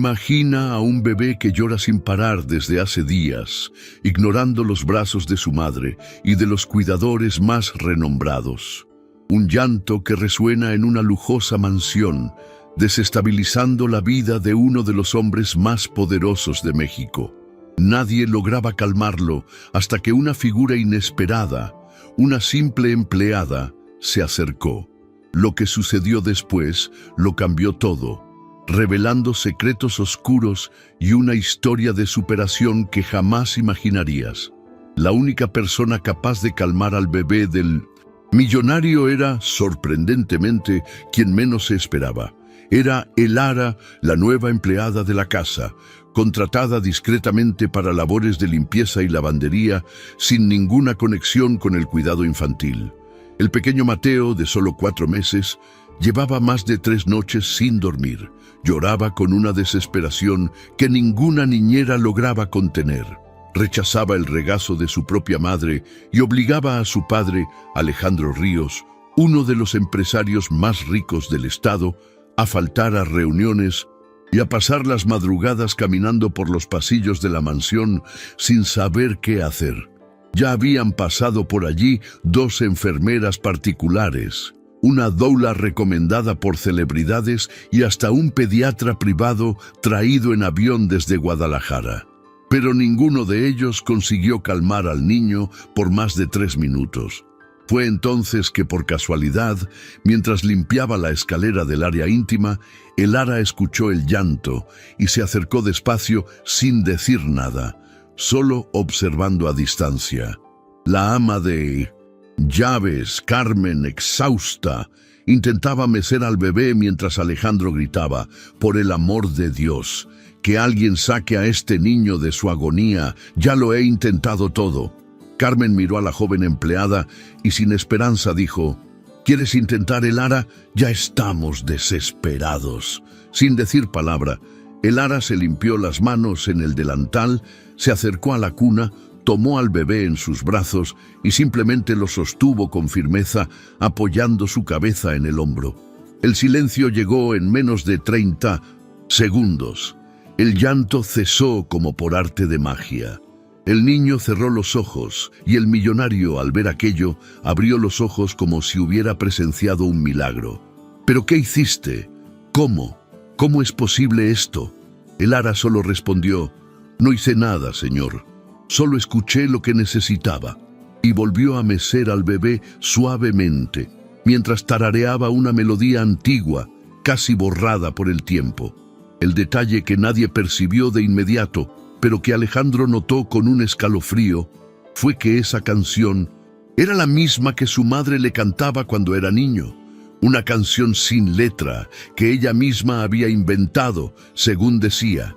Imagina a un bebé que llora sin parar desde hace días, ignorando los brazos de su madre y de los cuidadores más renombrados. Un llanto que resuena en una lujosa mansión, desestabilizando la vida de uno de los hombres más poderosos de México. Nadie lograba calmarlo hasta que una figura inesperada, una simple empleada, se acercó. Lo que sucedió después lo cambió todo, revelando secretos oscuros y una historia de superación que jamás imaginarías. La única persona capaz de calmar al bebé del millonario era, sorprendentemente, quien menos se esperaba. Era Elara, la nueva empleada de la casa, contratada discretamente para labores de limpieza y lavandería, sin ninguna conexión con el cuidado infantil. El pequeño Mateo, de solo 4 meses, llevaba más de 3 noches sin dormir. Lloraba con una desesperación que ninguna niñera lograba contener. Rechazaba el regazo de su propia madre y obligaba a su padre, Alejandro Ríos, uno de los empresarios más ricos del estado, a faltar a reuniones y a pasar las madrugadas caminando por los pasillos de la mansión sin saber qué hacer. Ya habían pasado por allí 2 enfermeras particulares, una doula recomendada por celebridades y hasta un pediatra privado traído en avión desde Guadalajara. Pero ninguno de ellos consiguió calmar al niño por más de 3 minutos. Fue entonces que, por casualidad, mientras limpiaba la escalera del área íntima, Elara escuchó el llanto y se acercó despacio sin decir nada, solo observando a distancia. La ama de llaves, Carmen, exhausta, intentaba mecer al bebé mientras Alejandro gritaba: «Por el amor de Dios, que alguien saque a este niño de su agonía, ya lo he intentado todo». Carmen miró a la joven empleada y sin esperanza dijo: «¿Quieres intentar, Elara? Ya estamos desesperados». Sin decir palabra, Elara se limpió las manos en el delantal, se acercó a la cuna, tomó al bebé en sus brazos y simplemente lo sostuvo con firmeza, apoyando su cabeza en el hombro. El silencio llegó en menos de 30 segundos. El llanto cesó como por arte de magia. El niño cerró los ojos y el millonario, al ver aquello, abrió los ojos como si hubiera presenciado un milagro. «¿Pero qué hiciste? ¿Cómo? ¿Cómo es posible esto?» Elara solo respondió: «No hice nada, señor. Solo escuché lo que necesitaba». Y volvió a mecer al bebé suavemente, mientras tarareaba una melodía antigua, casi borrada por el tiempo. El detalle que nadie percibió de inmediato, pero que Alejandro notó con un escalofrío, fue que esa canción era la misma que su madre le cantaba cuando era niño. Una canción sin letra que ella misma había inventado, según decía.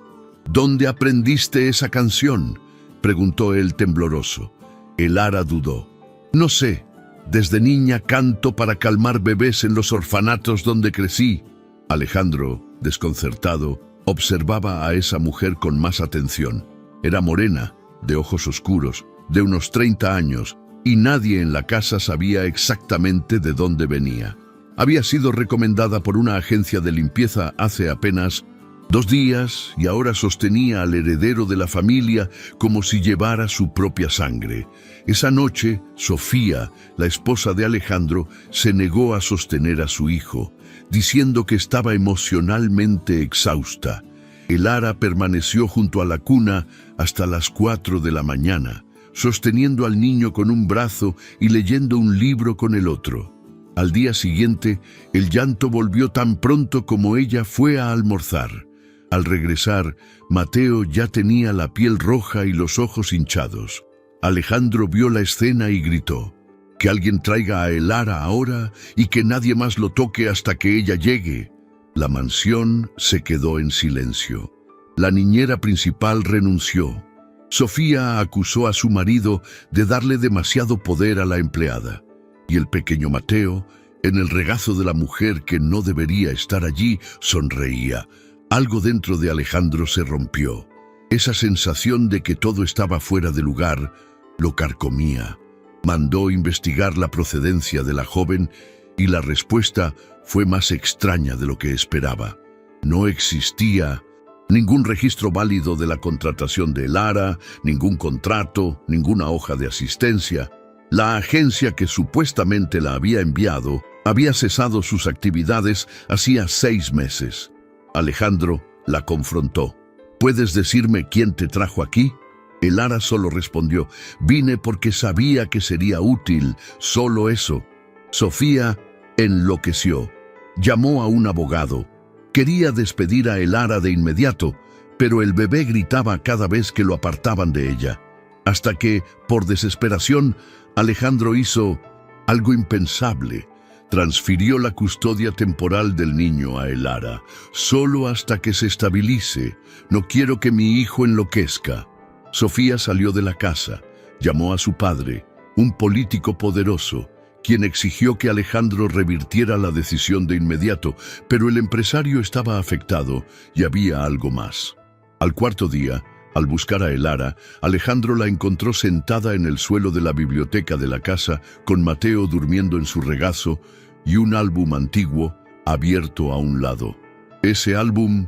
«¿Dónde aprendiste esa canción?», preguntó él tembloroso. Elara dudó. «No sé. Desde niña canto para calmar bebés en los orfanatos donde crecí». Alejandro, desconcertado, observaba a esa mujer con más atención. Era morena, de ojos oscuros, de unos 30 años, y nadie en la casa sabía exactamente de dónde venía. Había sido recomendada por una agencia de limpieza hace apenas 2 días y ahora sostenía al heredero de la familia como si llevara su propia sangre. Esa noche, Sofía, la esposa de Alejandro, se negó a sostener a su hijo, diciendo que estaba emocionalmente exhausta. Elara permaneció junto a la cuna hasta las 4 de la mañana, sosteniendo al niño con un brazo y leyendo un libro con el otro. Al día siguiente, el llanto volvió tan pronto como ella fue a almorzar. Al regresar, Mateo ya tenía la piel roja y los ojos hinchados. Alejandro vio la escena y gritó: «Que alguien traiga a Elara ahora y que nadie más lo toque hasta que ella llegue». La mansión se quedó en silencio. La niñera principal renunció. Sofía acusó a su marido de darle demasiado poder a la empleada. Y el pequeño Mateo, en el regazo de la mujer que no debería estar allí, sonreía. Algo dentro de Alejandro se rompió. Esa sensación de que todo estaba fuera de lugar lo carcomía. Mandó investigar la procedencia de la joven y la respuesta fue más extraña de lo que esperaba. No existía Ningún registro válido de la contratación de Lara, ningún contrato, ninguna hoja de asistencia. La agencia que supuestamente la había enviado había cesado sus actividades hacía 6 meses. Alejandro la confrontó. ¿Puedes decirme quién te trajo aquí? Lara solo respondió, vine porque sabía que sería útil, solo eso. Sofía enloqueció. Llamó a un abogado. Quería despedir a Lara de inmediato, pero el bebé gritaba cada vez que lo apartaban de ella. Hasta que, por desesperación, Alejandro hizo algo impensable. Transfirió la custodia temporal del niño a Lara, solo hasta que se estabilice. No quiero que mi hijo enloquezca. Sofía salió de la casa, llamó a su padre, un político poderoso, quien exigió que Alejandro revirtiera la decisión de inmediato, pero el empresario estaba afectado y había algo más. Al 4.º día, al buscar a Lara, Alejandro la encontró sentada en el suelo de la biblioteca de la casa, con Mateo durmiendo en su regazo y un álbum antiguo abierto a un lado. Ese álbum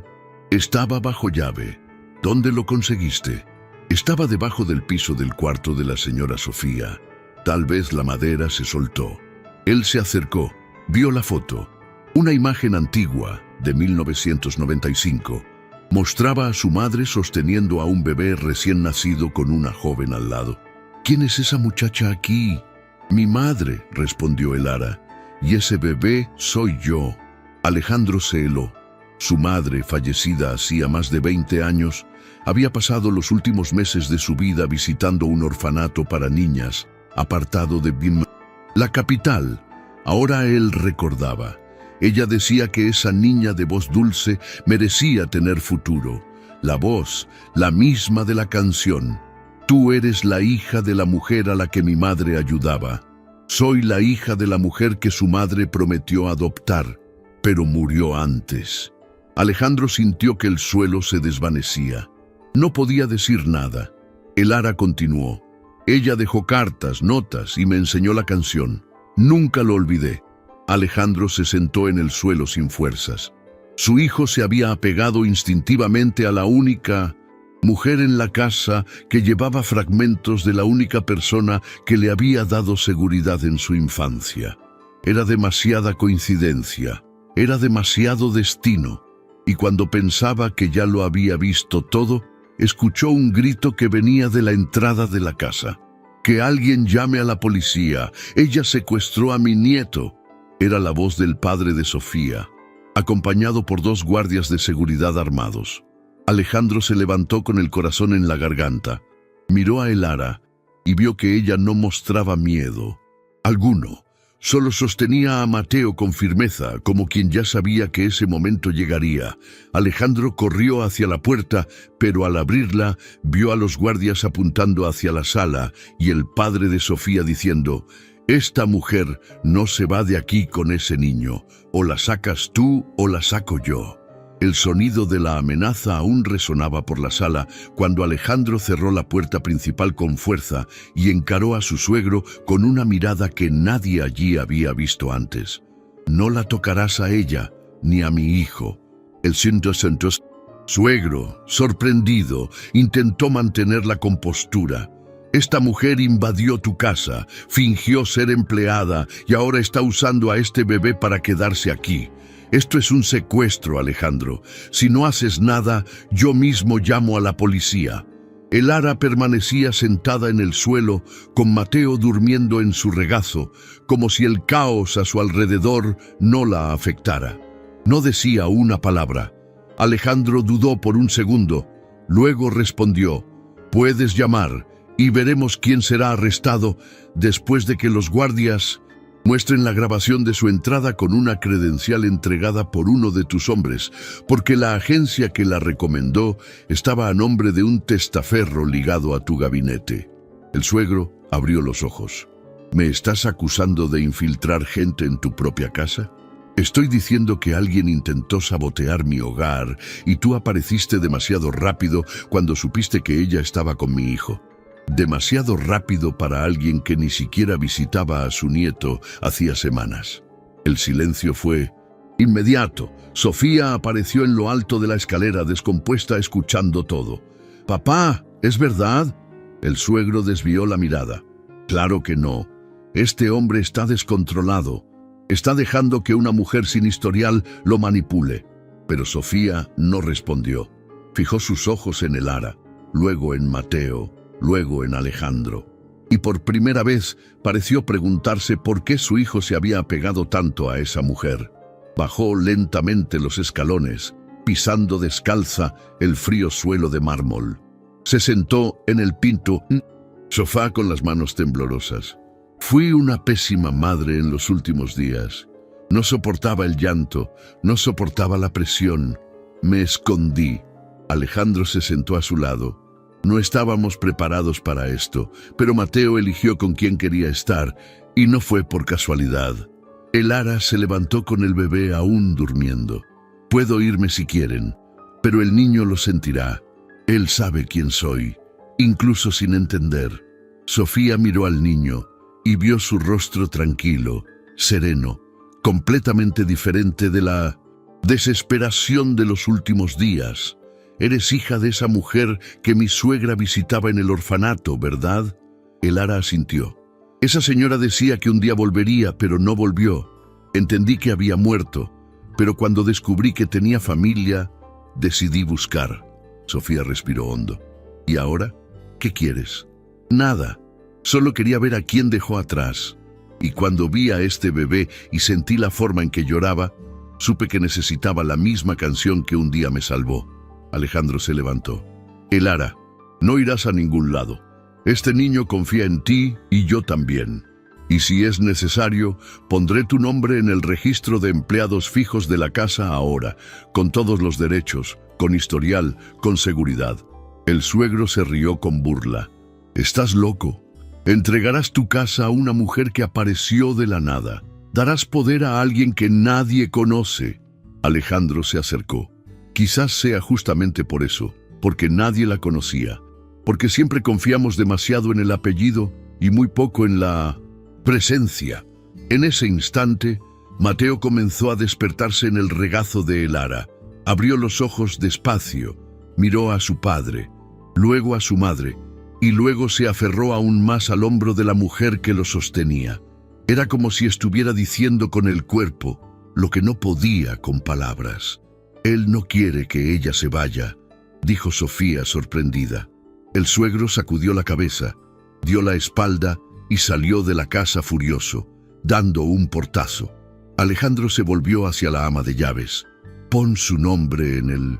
estaba bajo llave. ¿Dónde lo conseguiste? Estaba debajo del piso del cuarto de la señora Sofía. Tal vez la madera se soltó. Él se acercó, vio la foto. Una imagen antigua, de 1995. Mostraba a su madre sosteniendo a un bebé recién nacido con una joven al lado. ¿Quién es esa muchacha aquí? Mi madre, respondió Lara. Y ese bebé soy yo. Alejandro se heló. Su madre, fallecida hacía más de 20 años, había pasado los últimos meses de su vida visitando un orfanato para niñas, apartado de la capital. Ahora él recordaba. Ella decía que esa niña de voz dulce merecía tener futuro. La voz, la misma de la canción. Tú eres la hija de la mujer a la que mi madre ayudaba. Soy la hija de la mujer que su madre prometió adoptar, pero murió antes. Alejandro sintió que el suelo se desvanecía. No podía decir nada. Lara continuó. Ella dejó cartas, notas y me enseñó la canción. Nunca lo olvidé. Alejandro se sentó en el suelo sin fuerzas. Su hijo se había apegado instintivamente a la única mujer en la casa que llevaba fragmentos de la única persona que le había dado seguridad en su infancia. Era demasiada coincidencia, era demasiado destino, y cuando pensaba que ya lo había visto todo, escuchó un grito que venía de la entrada de la casa. «Que alguien llame a la policía, ella secuestró a mi nieto». Era la voz del padre de Sofía, acompañado por 2 guardias de seguridad armados. Alejandro se levantó con el corazón en la garganta, miró a Lara y vio que ella no mostraba miedo alguno. Solo sostenía a Mateo con firmeza, como quien ya sabía que ese momento llegaría. Alejandro corrió hacia la puerta, pero al abrirla vio a los guardias apuntando hacia la sala y el padre de Sofía diciendo: «Esta mujer no se va de aquí con ese niño. O la sacas tú o la saco yo». El sonido de la amenaza aún resonaba por la sala cuando Alejandro cerró la puerta principal con fuerza y encaró a su suegro con una mirada que nadie allí había visto antes. «No la tocarás a ella, ni a mi hijo». El suegro, sorprendido, intentó mantener la compostura. «Esta mujer invadió tu casa, fingió ser empleada y ahora está usando a este bebé para quedarse aquí. Esto es un secuestro, Alejandro. Si no haces nada, yo mismo llamo a la policía». Lara permanecía sentada en el suelo, con Mateo durmiendo en su regazo, como si el caos a su alrededor no la afectara. No decía una palabra. Alejandro dudó por un segundo. Luego respondió: «Puedes llamar y veremos quién será arrestado después de que los guardias muestren la grabación de su entrada con una credencial entregada por uno de tus hombres, porque la agencia que la recomendó estaba a nombre de un testaferro ligado a tu gabinete». El suegro abrió los ojos. «¿Me estás acusando de infiltrar gente en tu propia casa? Estoy diciendo que alguien intentó sabotear mi hogar y tú apareciste demasiado rápido cuando supiste que ella estaba con mi hijo. Demasiado rápido para alguien que ni siquiera visitaba a su nieto hacía semanas». El silencio fue Inmediato, Sofía apareció en lo alto de la escalera descompuesta escuchando todo. «Papá, ¿es verdad?» El suegro desvió la mirada. «Claro que no. Este hombre está descontrolado. Está dejando que una mujer sin historial lo manipule». Pero Sofía no respondió. Fijó sus ojos en Elara, luego en Mateo, luego en Alejandro. Y por primera vez pareció preguntarse por qué su hijo se había apegado tanto a esa mujer. Bajó lentamente los escalones, pisando descalza el frío suelo de mármol. Se sentó en el pinto sofá con las manos temblorosas. «Fui una pésima madre en los últimos días. No soportaba el llanto, no soportaba la presión. Me escondí». Alejandro se sentó a su lado. No estábamos preparados para esto, pero Mateo eligió con quién quería estar, y no fue por casualidad. Elara se levantó con el bebé aún durmiendo. «Puedo irme si quieren, pero el niño lo sentirá. Él sabe quién soy, incluso sin entender». Sofía miró al niño y vio su rostro tranquilo, sereno, completamente diferente de la desesperación de los últimos días. «Eres hija de esa mujer que mi suegra visitaba en el orfanato, ¿verdad?» Elara asintió. «Esa señora decía que un día volvería, pero no volvió. Entendí que había muerto, pero cuando descubrí que tenía familia, decidí buscar». Sofía respiró hondo. «¿Y ahora? ¿Qué quieres?» «Nada. Solo quería ver a quién dejó atrás. Y cuando vi a este bebé y sentí la forma en que lloraba, supe que necesitaba la misma canción que un día me salvó». Alejandro se levantó. «Elara, no irás a ningún lado. Este niño confía en ti y yo también. Y si es necesario, pondré tu nombre en el registro de empleados fijos de la casa ahora, con todos los derechos, con historial, con seguridad». El suegro se rió con burla. «Estás loco. Entregarás tu casa a una mujer que apareció de la nada. Darás poder a alguien que nadie conoce». Alejandro se acercó. «Quizás sea justamente por eso, porque nadie la conocía, porque siempre confiamos demasiado en el apellido y muy poco en la presencia». En ese instante, Mateo comenzó a despertarse en el regazo de Elara. Abrió los ojos despacio, miró a su padre, luego a su madre, y luego se aferró aún más al hombro de la mujer que lo sostenía. Era como si estuviera diciendo con el cuerpo lo que no podía con palabras. «Él no quiere que ella se vaya», dijo Sofía sorprendida. El suegro sacudió la cabeza, dio la espalda y salió de la casa furioso, dando un portazo. Alejandro se volvió hacia la ama de llaves. «Pon su nombre en el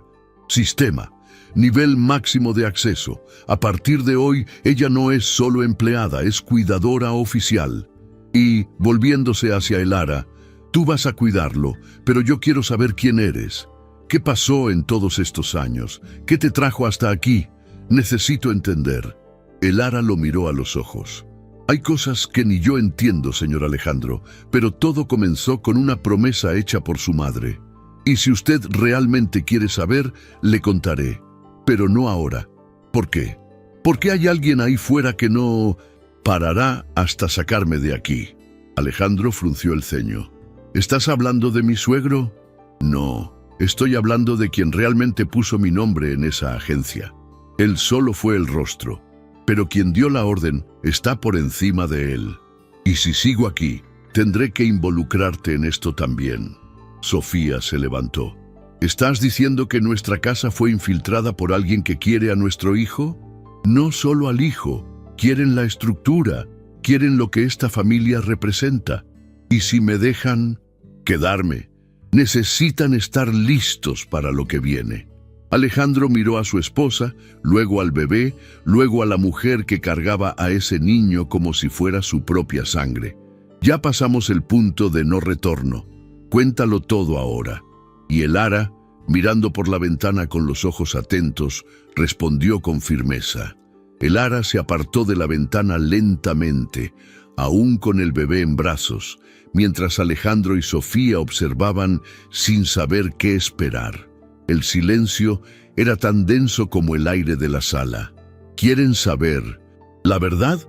sistema. Nivel máximo de acceso. A partir de hoy, ella no es solo empleada, es cuidadora oficial». Y, volviéndose hacia Elara, «Tú vas a cuidarlo, pero yo quiero saber quién eres. ¿Qué pasó en todos estos años? ¿Qué te trajo hasta aquí? Necesito entender». Elara lo miró a los ojos. «Hay cosas que ni yo entiendo, señor Alejandro, pero todo comenzó con una promesa hecha por su madre. Y si usted realmente quiere saber, le contaré. Pero no ahora. ¿Por qué? Porque hay alguien ahí fuera que no parará hasta sacarme de aquí». Alejandro frunció el ceño. «¿Estás hablando de mi suegro?» «No. Estoy hablando de quien realmente puso mi nombre en esa agencia. Él solo fue el rostro, pero quien dio la orden está por encima de él. Y si sigo aquí, tendré que involucrarte en esto también». Sofía se levantó. «¿Estás diciendo que nuestra casa fue infiltrada por alguien que quiere a nuestro hijo? No solo al hijo, quieren la estructura, quieren lo que esta familia representa. Y si me dejan quedarme, necesitan estar listos para lo que viene». Alejandro miró a su esposa, luego al bebé, luego a la mujer que cargaba a ese niño como si fuera su propia sangre. «Ya pasamos el punto de no retorno. Cuéntalo todo ahora». Y Elara, mirando por la ventana con los ojos atentos, respondió con firmeza. Elara se apartó de la ventana lentamente, aún con el bebé en brazos, mientras Alejandro y Sofía observaban sin saber qué esperar. El silencio era tan denso como el aire de la sala. ¿Quieren saber la verdad?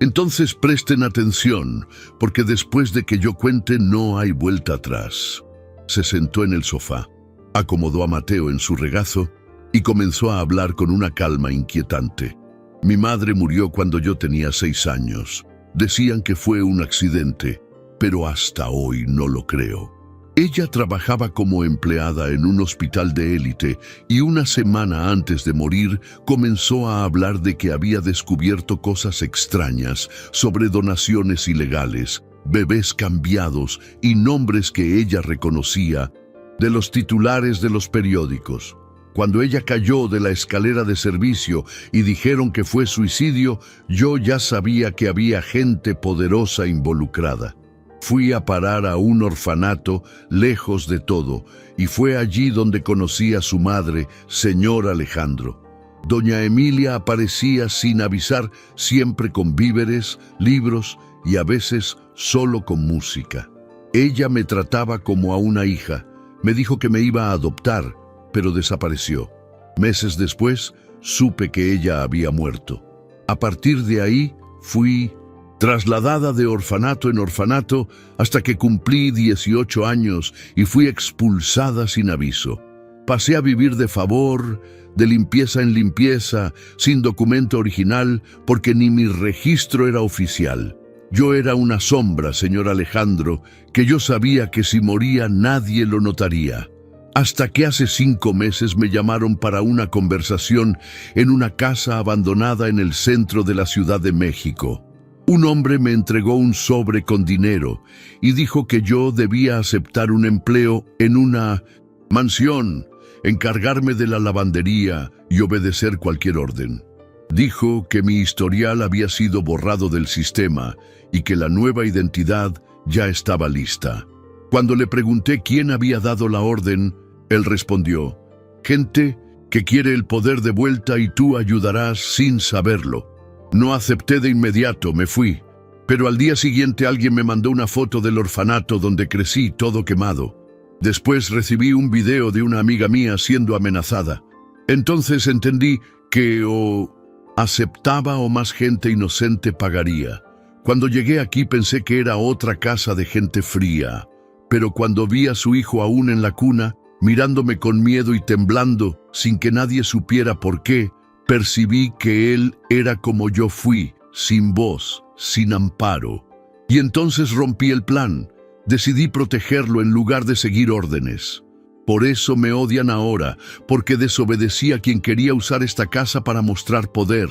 Entonces presten atención, porque después de que yo cuente no hay vuelta atrás. Se sentó en el sofá, acomodó a Mateo en su regazo y comenzó a hablar con una calma inquietante. Mi madre murió cuando yo tenía 6 años. Decían que fue un accidente, pero hasta hoy no lo creo. Ella trabajaba como empleada en un hospital de élite y una semana antes de morir comenzó a hablar de que había descubierto cosas extrañas sobre donaciones ilegales, bebés cambiados y nombres que ella reconocía de los titulares de los periódicos. Cuando ella cayó de la escalera de servicio y dijeron que fue suicidio, yo ya sabía que había gente poderosa involucrada. Fui a parar a un orfanato lejos de todo, y fue allí donde conocí a su madre, señor Alejandro. Doña Emilia aparecía sin avisar, siempre con víveres, libros y a veces solo con música. Ella me trataba como a una hija. Me dijo que me iba a adoptar, pero desapareció. Meses después, supe que ella había muerto. A partir de ahí, fui trasladada de orfanato en orfanato hasta que cumplí 18 años y fui expulsada sin aviso. Pasé a vivir de favor, de limpieza en limpieza, sin documento original, porque ni mi registro era oficial. Yo era una sombra, señor Alejandro, que yo sabía que si moría nadie lo notaría. Hasta que hace 5 meses me llamaron para una conversación en una casa abandonada en el centro de la Ciudad de México. Un hombre me entregó un sobre con dinero y dijo que yo debía aceptar un empleo en una mansión, encargarme de la lavandería y obedecer cualquier orden. Dijo que mi historial había sido borrado del sistema y que la nueva identidad ya estaba lista. Cuando le pregunté quién había dado la orden, él respondió: gente que quiere el poder de vuelta y tú ayudarás sin saberlo. No acepté de inmediato, me fui. Pero al día siguiente alguien me mandó una foto del orfanato donde crecí todo quemado. Después recibí un video de una amiga mía siendo amenazada. Entonces entendí que o aceptaba o más gente inocente pagaría. Cuando llegué aquí pensé que era otra casa de gente fría. Pero cuando vi a su hijo aún en la cuna, mirándome con miedo y temblando, sin que nadie supiera por qué, percibí que él era como yo fui, sin voz, sin amparo. Y entonces rompí el plan. Decidí protegerlo en lugar de seguir órdenes. Por eso me odian ahora, porque desobedecí a quien quería usar esta casa para mostrar poder.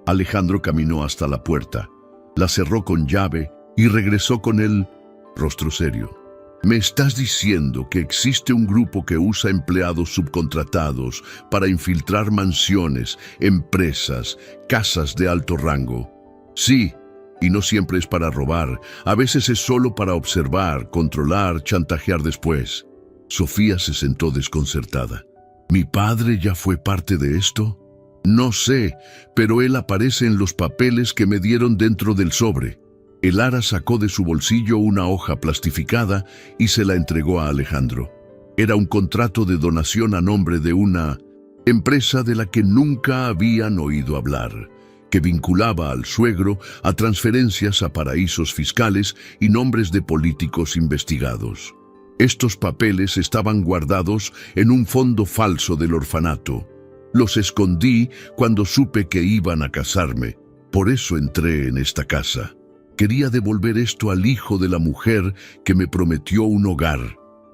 Alejandro caminó hasta la puerta, la cerró con llave y regresó con el rostro serio. ¿Me estás diciendo que existe un grupo que usa empleados subcontratados para infiltrar mansiones, empresas, casas de alto rango? Sí, y no siempre es para robar, a veces es solo para observar, controlar, chantajear después. Sofía se sentó desconcertada. ¿Mi padre ya fue parte de esto? No sé, pero él aparece en los papeles que me dieron dentro del sobre. El ara sacó de su bolsillo una hoja plastificada y se la entregó a Alejandro. Era un contrato de donación a nombre de una empresa de la que nunca habían oído hablar, que vinculaba al suegro a transferencias a paraísos fiscales y nombres de políticos investigados. Estos papeles estaban guardados en un fondo falso del orfanato. Los escondí cuando supe que iban a casarme. Por eso entré en esta casa. Quería devolver esto al hijo de la mujer que me prometió un hogar.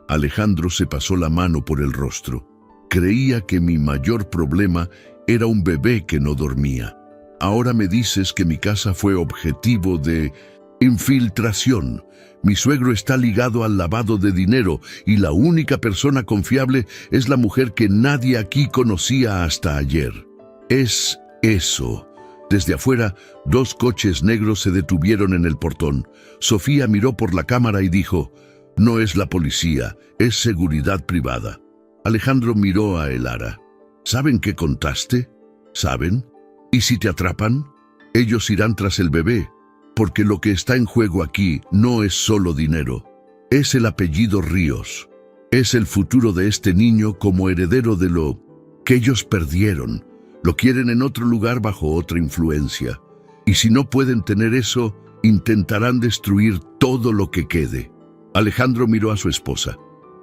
Alejandro se pasó la mano por el rostro. Creía que mi mayor problema era un bebé que no dormía. Ahora me dices que mi casa fue objetivo de infiltración. Mi suegro está ligado al lavado de dinero y la única persona confiable es la mujer que nadie aquí conocía hasta ayer. Es eso. Desde afuera, 2 coches negros se detuvieron en el portón. Sofía miró por la cámara y dijo: no es la policía, es seguridad privada. Alejandro miró a el ara. ¿Saben qué contaste? ¿Saben? ¿Y si te atrapan? Ellos irán tras el bebé, porque lo que está en juego aquí no es solo dinero. Es el apellido Ríos. Es el futuro de este niño como heredero de lo que ellos perdieron. Lo quieren en otro lugar bajo otra influencia. Y si no pueden tener eso, intentarán destruir todo lo que quede. Alejandro miró a su esposa.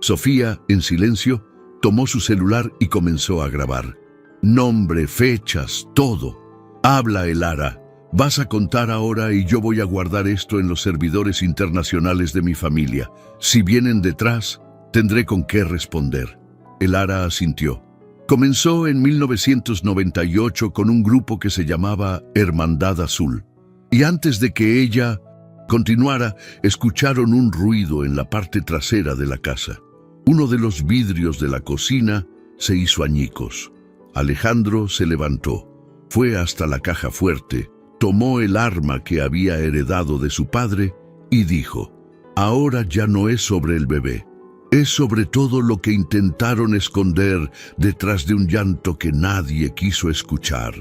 Sofía, en silencio, tomó su celular y comenzó a grabar. Nombre, fechas, todo. Habla, Elara. Vas a contar ahora y yo voy a guardar esto en los servidores internacionales de mi familia. Si vienen detrás, tendré con qué responder. Elara asintió. Comenzó en 1998 con un grupo que se llamaba Hermandad Azul. Y antes de que ella continuara, escucharon un ruido en la parte trasera de la casa. Uno de los vidrios de la cocina se hizo añicos. Alejandro se levantó, fue hasta la caja fuerte, tomó el arma que había heredado de su padre y dijo: ahora ya no es sobre el bebé, es sobre todo lo que intentaron esconder detrás de un llanto que nadie quiso escuchar.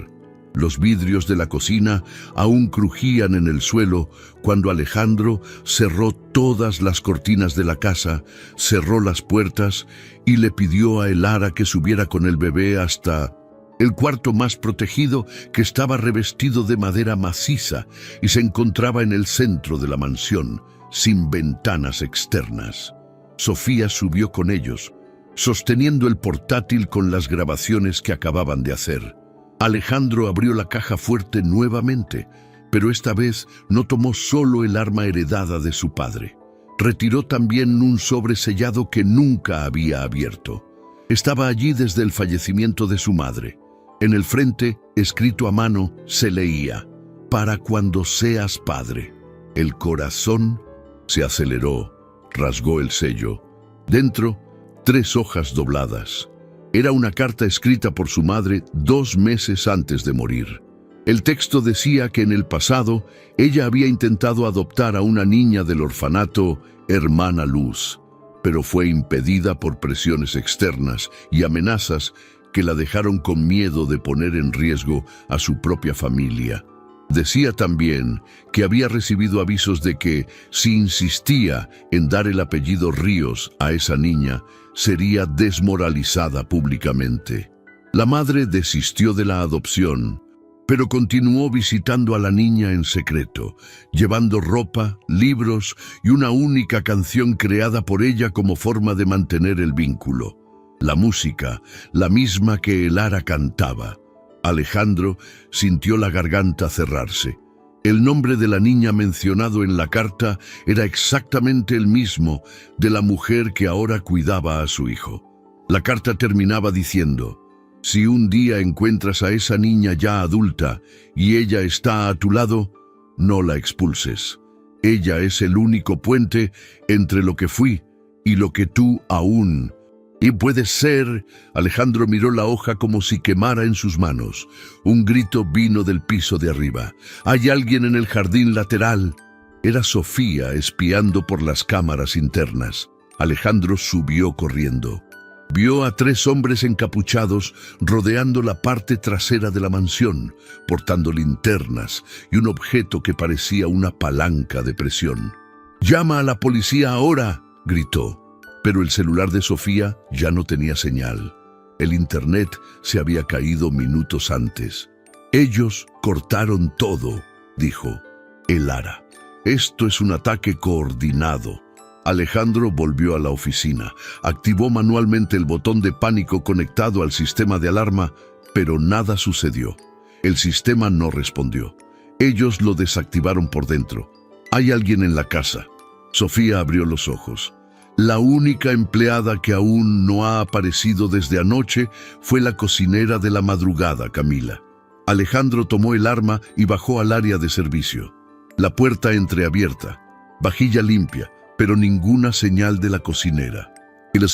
Los vidrios de la cocina aún crujían en el suelo cuando Alejandro cerró todas las cortinas de la casa, cerró las puertas y le pidió a Elara que subiera con el bebé hasta el cuarto más protegido, que estaba revestido de madera maciza y se encontraba en el centro de la mansión, sin ventanas externas. Sofía subió con ellos, sosteniendo el portátil con las grabaciones que acababan de hacer. Alejandro abrió la caja fuerte nuevamente, pero esta vez no tomó solo el arma heredada de su padre. Retiró también un sobre sellado que nunca había abierto. Estaba allí desde el fallecimiento de su madre. En el frente, escrito a mano, se leía: para cuando seas padre. El corazón se aceleró, rasgó el sello. Dentro, 3 hojas dobladas. Era una carta escrita por su madre 2 meses antes de morir. El texto decía que en el pasado ella había intentado adoptar a una niña del orfanato, Hermana Luz, pero fue impedida por presiones externas y amenazas que la dejaron con miedo de poner en riesgo a su propia familia. Decía también que había recibido avisos de que, si insistía en dar el apellido Ríos a esa niña, sería desmoralizada públicamente. La madre desistió de la adopción, pero continuó visitando a la niña en secreto, llevando ropa, libros y una única canción creada por ella como forma de mantener el vínculo. La música, la misma que Elara cantaba. Alejandro sintió la garganta cerrarse. El nombre de la niña mencionado en la carta era exactamente el mismo de la mujer que ahora cuidaba a su hijo. La carta terminaba diciendo: si un día encuentras a esa niña ya adulta y ella está a tu lado, no la expulses. Ella es el único puente entre lo que fui y lo que tú aún. Y puede ser. Alejandro miró la hoja como si quemara en sus manos. Un grito vino del piso de arriba. Hay alguien en el jardín lateral. Era Sofía espiando por las cámaras internas. Alejandro subió corriendo. Vio a 3 hombres encapuchados rodeando la parte trasera de la mansión, portando linternas y un objeto que parecía una palanca de presión. «¡Llama a la policía ahora!», gritó. Pero el celular de Sofía ya no tenía señal. El internet se había caído minutos antes. «Ellos cortaron todo», dijo Elara. «Esto es un ataque coordinado». Alejandro volvió a la oficina. Activó manualmente el botón de pánico conectado al sistema de alarma, pero nada sucedió. El sistema no respondió. Ellos lo desactivaron por dentro. «Hay alguien en la casa». Sofía abrió los ojos. La única empleada que aún no ha aparecido desde anoche fue la cocinera de la madrugada, Camila. Alejandro tomó el arma y bajó al área de servicio. La puerta entreabierta, vajilla limpia, pero ninguna señal de la cocinera. El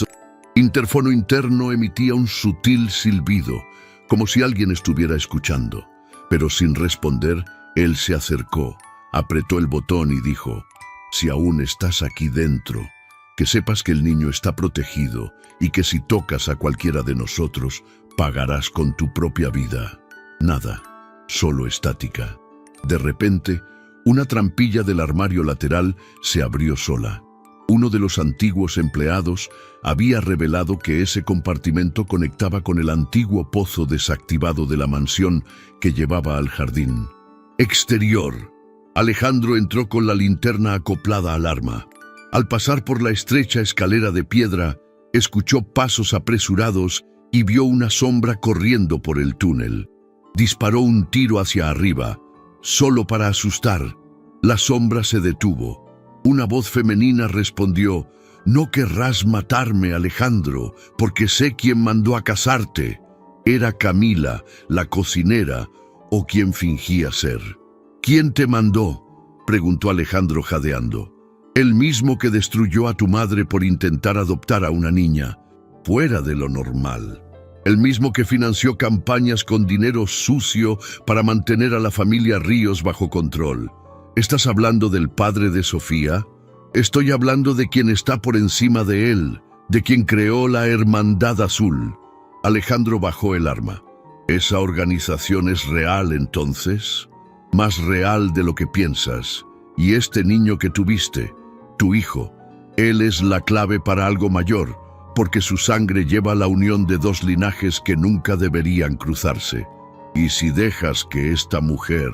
interfono interno emitía un sutil silbido, como si alguien estuviera escuchando. Pero sin responder, él se acercó, apretó el botón y dijo: «Si aún estás aquí dentro, que sepas que el niño está protegido y que si tocas a cualquiera de nosotros, pagarás con tu propia vida». Nada, solo estática. De repente, una trampilla del armario lateral se abrió sola. Uno de los antiguos empleados había revelado que ese compartimento conectaba con el antiguo pozo desactivado de la mansión que llevaba al jardín. Exterior. Alejandro entró con la linterna acoplada al arma. Al pasar por la estrecha escalera de piedra, escuchó pasos apresurados y vio una sombra corriendo por el túnel. Disparó un tiro hacia arriba, solo para asustar. La sombra se detuvo. Una voz femenina respondió: «No querrás matarme, Alejandro, porque sé quién mandó a casarte». Era Camila, la cocinera, o quien fingía ser. «¿Quién te mandó?», preguntó Alejandro jadeando. «El mismo que destruyó a tu madre por intentar adoptar a una niña, fuera de lo normal. El mismo que financió campañas con dinero sucio para mantener a la familia Ríos bajo control. ¿Estás hablando del padre de Sofía? Estoy hablando de quien está por encima de él, de quien creó la Hermandad Azul». Alejandro bajó el arma. «¿Esa organización es real entonces? Más real de lo que piensas. Y este niño que tuviste, tu hijo, él es la clave para algo mayor, porque su sangre lleva la unión de dos linajes que nunca deberían cruzarse. Y si dejas que esta mujer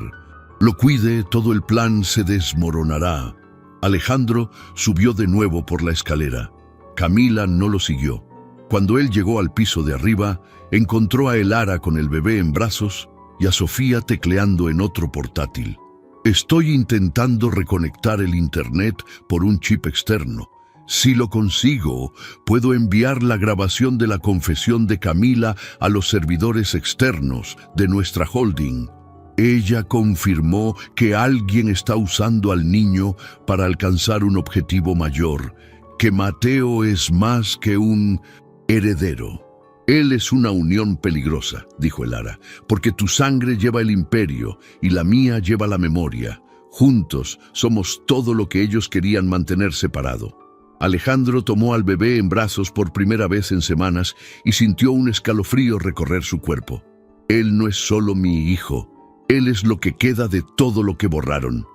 lo cuide, todo el plan se desmoronará». Alejandro subió de nuevo por la escalera. Camila no lo siguió. Cuando él llegó al piso de arriba, encontró a Elara con el bebé en brazos y a Sofía tecleando en otro portátil. «Estoy intentando reconectar el internet por un chip externo. Si lo consigo, puedo enviar la grabación de la confesión de Camila a los servidores externos de nuestra holding». Ella confirmó que alguien está usando al niño para alcanzar un objetivo mayor, que Mateo es más que un heredero. «Él es una unión peligrosa», dijo Elara, «porque tu sangre lleva el imperio y la mía lleva la memoria. Juntos somos todo lo que ellos querían mantener separado». Alejandro tomó al bebé en brazos por primera vez en semanas y sintió un escalofrío recorrer su cuerpo. «Él no es solo mi hijo, él es lo que queda de todo lo que borraron».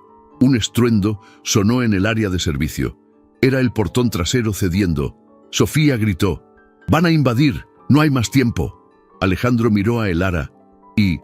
Un estruendo sonó en el área de servicio. Era el portón trasero cediendo. Sofía gritó: «¡Van a invadir! ¡No hay más tiempo!». Alejandro miró a Elara y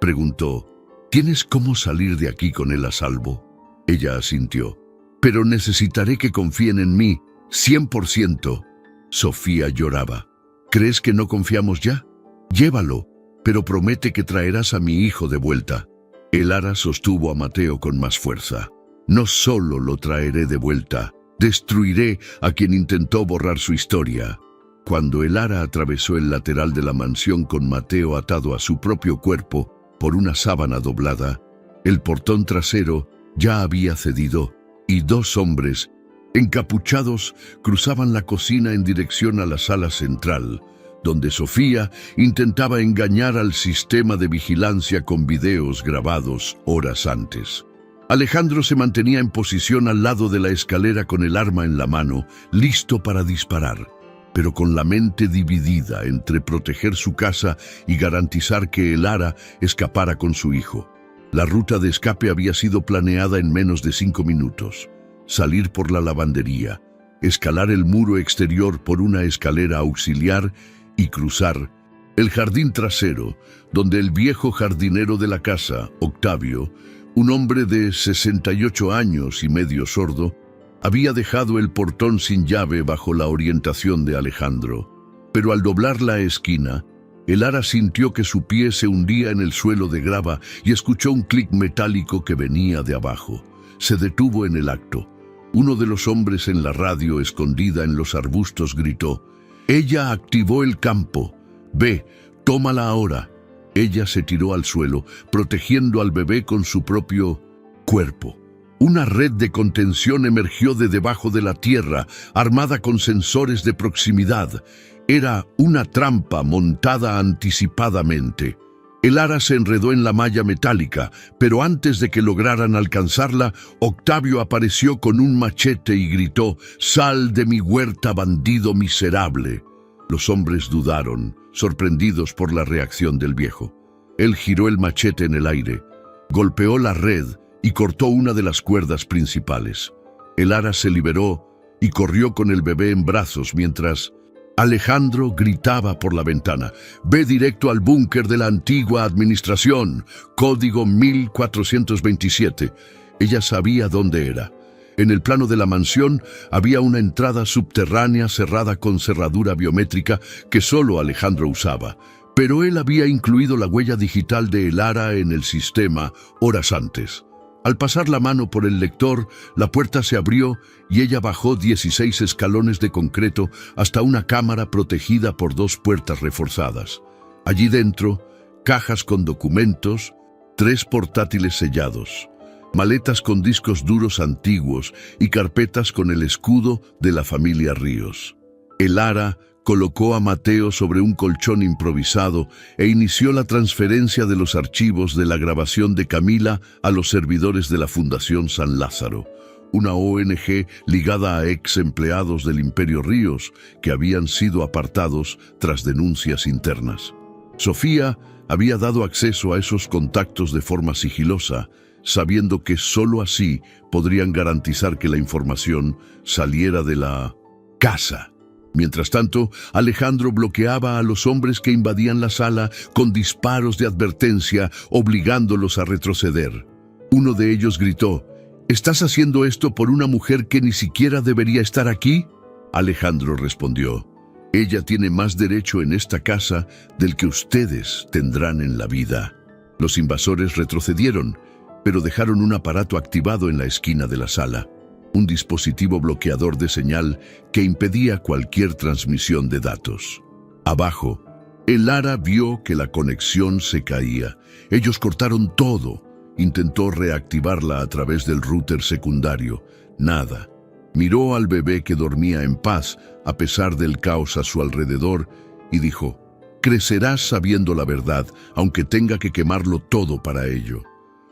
preguntó: «¿Tienes cómo salir de aquí con él a salvo?». Ella asintió: «Pero necesitaré que confíen en mí, 100%. Sofía lloraba. «¿Crees que no confiamos ya? Llévalo, pero promete que traerás a mi hijo de vuelta». Elara sostuvo a Mateo con más fuerza. «No solo lo traeré de vuelta, destruiré a quien intentó borrar su historia». Cuando Elara atravesó el lateral de la mansión con Mateo atado a su propio cuerpo por una sábana doblada, el portón trasero ya había cedido y dos hombres, encapuchados, cruzaban la cocina en dirección a la sala central, donde Sofía intentaba engañar al sistema de vigilancia con videos grabados horas antes. Alejandro se mantenía en posición al lado de la escalera con el arma en la mano, listo para disparar, pero con la mente dividida entre proteger su casa y garantizar que Elara escapara con su hijo. La ruta de escape había sido planeada en menos de 5 minutos. Salir por la lavandería, escalar el muro exterior por una escalera auxiliar y cruzar el jardín trasero, donde el viejo jardinero de la casa, Octavio, un hombre de 68 años y medio sordo, había dejado el portón sin llave bajo la orientación de Alejandro. Pero al doblar la esquina, Elara sintió que su pie se hundía en el suelo de grava y escuchó un clic metálico que venía de abajo. Se detuvo en el acto. Uno de los hombres en la radio escondida en los arbustos gritó: «Ella activó el campo. Ve, tómala ahora». Ella se tiró al suelo, protegiendo al bebé con su propio cuerpo. Una red de contención emergió de debajo de la tierra, armada con sensores de proximidad. Era una trampa montada anticipadamente. Elara se enredó en la malla metálica, pero antes de que lograran alcanzarla, Octavio apareció con un machete y gritó: «¡Sal de mi huerta, bandido miserable!». Los hombres dudaron, sorprendidos por la reacción del viejo. Él giró el machete en el aire, golpeó la red y cortó una de las cuerdas principales. Elara se liberó y corrió con el bebé en brazos mientras Alejandro gritaba por la ventana: «Ve directo al búnker de la antigua administración, código 1427. Ella sabía dónde era. En el plano de la mansión había una entrada subterránea cerrada con cerradura biométrica que solo Alejandro usaba, pero él había incluido la huella digital de Elara en el sistema horas antes. Al pasar la mano por el lector, la puerta se abrió y ella bajó 16 escalones de concreto hasta una cámara protegida por 2 puertas reforzadas. Allí dentro, cajas con documentos, 3 portátiles sellados, maletas con discos duros antiguos y carpetas con el escudo de la familia Ríos. Elara colocó a Mateo sobre un colchón improvisado e inició la transferencia de los archivos de la grabación de Camila a los servidores de la Fundación San Lázaro, una ONG ligada a ex empleados del Imperio Ríos que habían sido apartados tras denuncias internas. Sofía había dado acceso a esos contactos de forma sigilosa, sabiendo que sólo así podrían garantizar que la información saliera de la casa. Mientras tanto, Alejandro bloqueaba a los hombres que invadían la sala con disparos de advertencia, obligándolos a retroceder. Uno de ellos gritó: ¿Estás haciendo esto por una mujer que ni siquiera debería estar aquí? Alejandro respondió: Ella tiene más derecho en esta casa del que ustedes tendrán en la vida. Los invasores retrocedieron, pero dejaron un aparato activado en la esquina de la sala. Un dispositivo bloqueador de señal que impedía cualquier transmisión de datos. Abajo, Elara vio que la conexión se caía. Ellos cortaron todo. Intentó reactivarla a través del router secundario. Nada. Miró al bebé que dormía en paz a pesar del caos a su alrededor y dijo: «Crecerás sabiendo la verdad, aunque tenga que quemarlo todo para ello».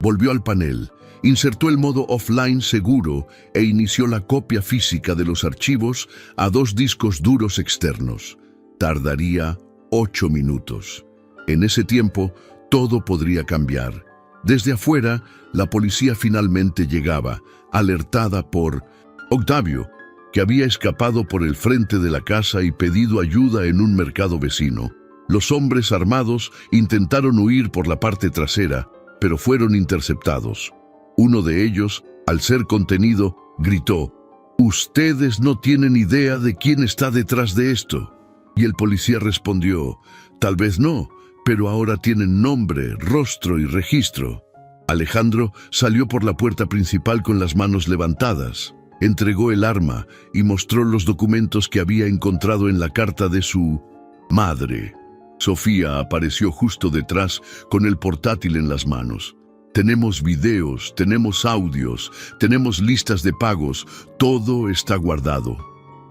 Volvió al panel. Insertó el modo offline seguro e inició la copia física de los archivos a 2 discos duros externos. Tardaría 8 minutos. En ese tiempo, todo podría cambiar. Desde afuera, la policía finalmente llegaba, alertada por Octavio, que había escapado por el frente de la casa y pedido ayuda en un mercado vecino. Los hombres armados intentaron huir por la parte trasera, pero fueron interceptados. Uno de ellos, al ser contenido, gritó: «Ustedes no tienen idea de quién está detrás de esto». Y el policía respondió: «Tal vez no, pero ahora tienen nombre, rostro y registro». Alejandro salió por la puerta principal con las manos levantadas, entregó el arma y mostró los documentos que había encontrado en la carta de su madre. Sofía apareció justo detrás con el portátil en las manos. Tenemos videos, tenemos audios, tenemos listas de pagos, todo está guardado.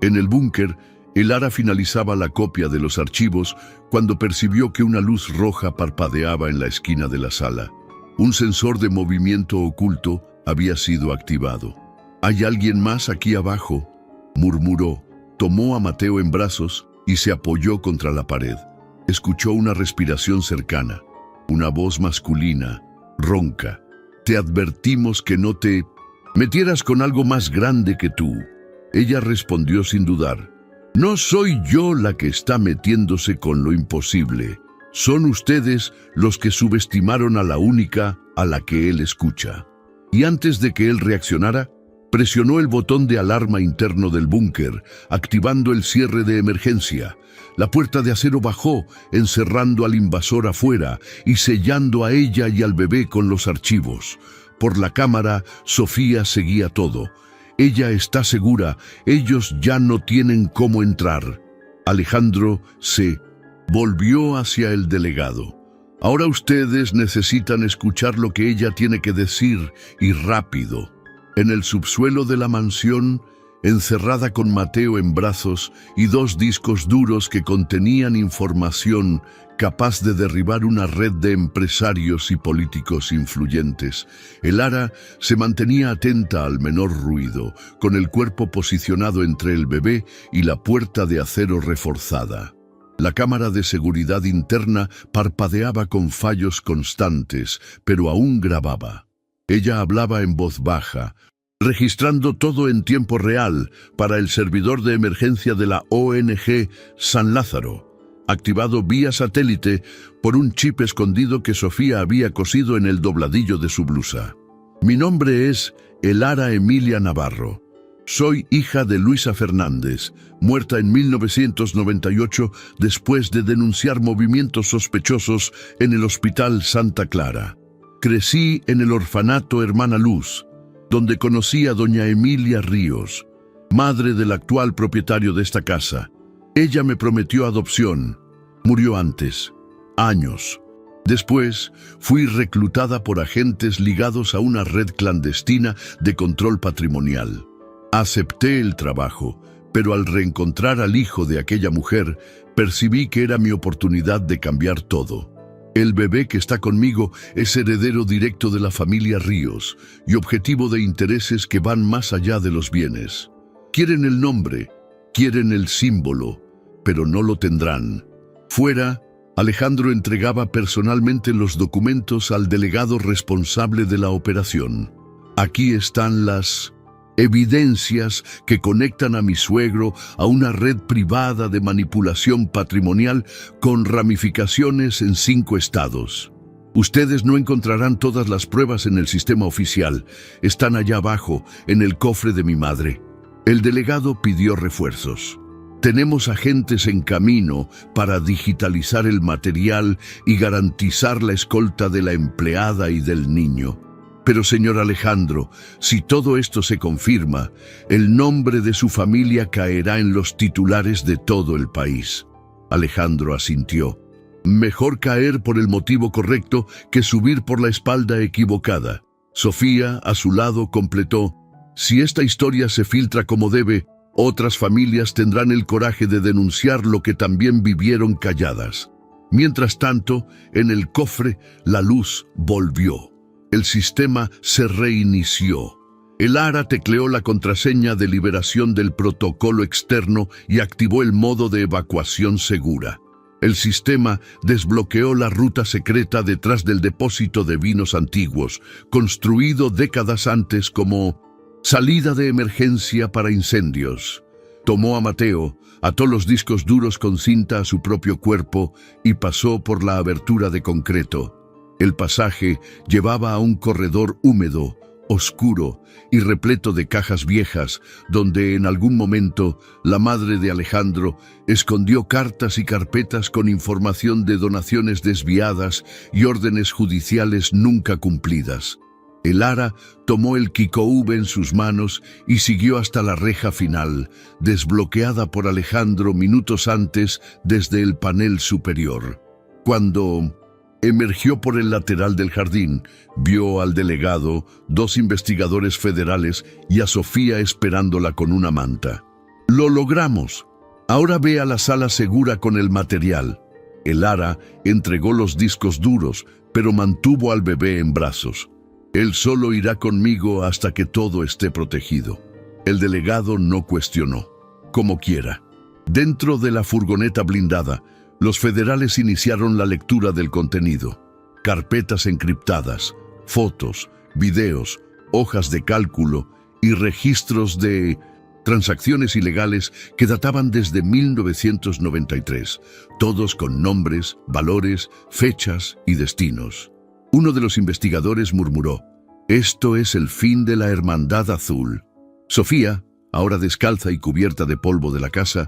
En el búnker, Elara finalizaba la copia de los archivos cuando percibió que una luz roja parpadeaba en la esquina de la sala. Un sensor de movimiento oculto había sido activado. «¿Hay alguien más aquí abajo?», murmuró. Tomó a Mateo en brazos y se apoyó contra la pared. Escuchó una respiración cercana, una voz masculina, ronca. «Te advertimos que no te metieras con algo más grande que tú». Ella respondió sin dudar: «No soy yo la que está metiéndose con lo imposible. Son ustedes los que subestimaron a la única a la que él escucha». Y antes de que él reaccionara, presionó el botón de alarma interno del búnker, activando el cierre de emergencia. La puerta de acero bajó, encerrando al invasor afuera y sellando a ella y al bebé con los archivos. Por la cámara, Sofía seguía todo. «Ella está segura, ellos ya no tienen cómo entrar». Alejandro se volvió hacia el delegado. «Ahora ustedes necesitan escuchar lo que ella tiene que decir, y rápido». En el subsuelo de la mansión, encerrada con Mateo en brazos y 2 discos duros que contenían información capaz de derribar una red de empresarios y políticos influyentes, Elara se mantenía atenta al menor ruido, con el cuerpo posicionado entre el bebé y la puerta de acero reforzada. La cámara de seguridad interna parpadeaba con fallos constantes, pero aún grababa. Ella hablaba en voz baja, registrando todo en tiempo real para el servidor de emergencia de la ONG San Lázaro, activado vía satélite por un chip escondido que Sofía había cosido en el dobladillo de su blusa. Mi nombre es Elara Emilia Navarro. Soy hija de Luisa Fernández, muerta en 1998 después de denunciar movimientos sospechosos en el Hospital Santa Clara. Crecí en el orfanato Hermana Luz, donde conocí a doña Emilia Ríos, madre del actual propietario de esta casa. Ella me prometió adopción. Murió antes. Años. Después, fui reclutada por agentes ligados a una red clandestina de control patrimonial. Acepté el trabajo, pero al reencontrar al hijo de aquella mujer, percibí que era mi oportunidad de cambiar todo. El bebé que está conmigo es heredero directo de la familia Ríos y objetivo de intereses que van más allá de los bienes. Quieren el nombre, quieren el símbolo, pero no lo tendrán. Fuera, Alejandro entregaba personalmente los documentos al delegado responsable de la operación. Aquí están las evidencias que conectan a mi suegro a una red privada de manipulación patrimonial con ramificaciones en 5 estados. Ustedes no encontrarán todas las pruebas en el sistema oficial. Están allá abajo, en el cofre de mi madre. El delegado pidió refuerzos. Tenemos agentes en camino para digitalizar el material y garantizar la escolta de la empleada y del niño. Pero, señor Alejandro, si todo esto se confirma, el nombre de su familia caerá en los titulares de todo el país. Alejandro asintió. Mejor caer por el motivo correcto que subir por la espalda equivocada. Sofía, a su lado, completó. Si esta historia se filtra como debe, otras familias tendrán el coraje de denunciar lo que también vivieron calladas. Mientras tanto, en el cofre, la luz volvió. El sistema se reinició. Elara tecleó la contraseña de liberación del protocolo externo y activó el modo de evacuación segura. El sistema desbloqueó la ruta secreta detrás del depósito de vinos antiguos, construido décadas antes como salida de emergencia para incendios. Tomó a Mateo, ató los discos duros con cinta a su propio cuerpo y pasó por la abertura de concreto. El pasaje llevaba a un corredor húmedo, oscuro y repleto de cajas viejas, donde en algún momento la madre de Alejandro escondió cartas y carpetas con información de donaciones desviadas y órdenes judiciales nunca cumplidas. Elara tomó el Kikoube en sus manos y siguió hasta la reja final, desbloqueada por Alejandro minutos antes desde el panel superior. Cuando emergió por el lateral del jardín, vio al delegado, 2 investigadores federales y a Sofía esperándola con una manta. «Lo logramos. Ahora ve a la sala segura con el material». Elara entregó los discos duros, pero mantuvo al bebé en brazos. «Él solo irá conmigo hasta que todo esté protegido». El delegado no cuestionó. «Como quiera». Dentro de la furgoneta blindada, los federales iniciaron la lectura del contenido. Carpetas encriptadas, fotos, videos, hojas de cálculo y registros de transacciones ilegales que databan desde 1993, todos con nombres, valores, fechas y destinos. Uno de los investigadores murmuró: «Esto es el fin de la Hermandad Azul». Sofía, ahora descalza y cubierta de polvo de la casa,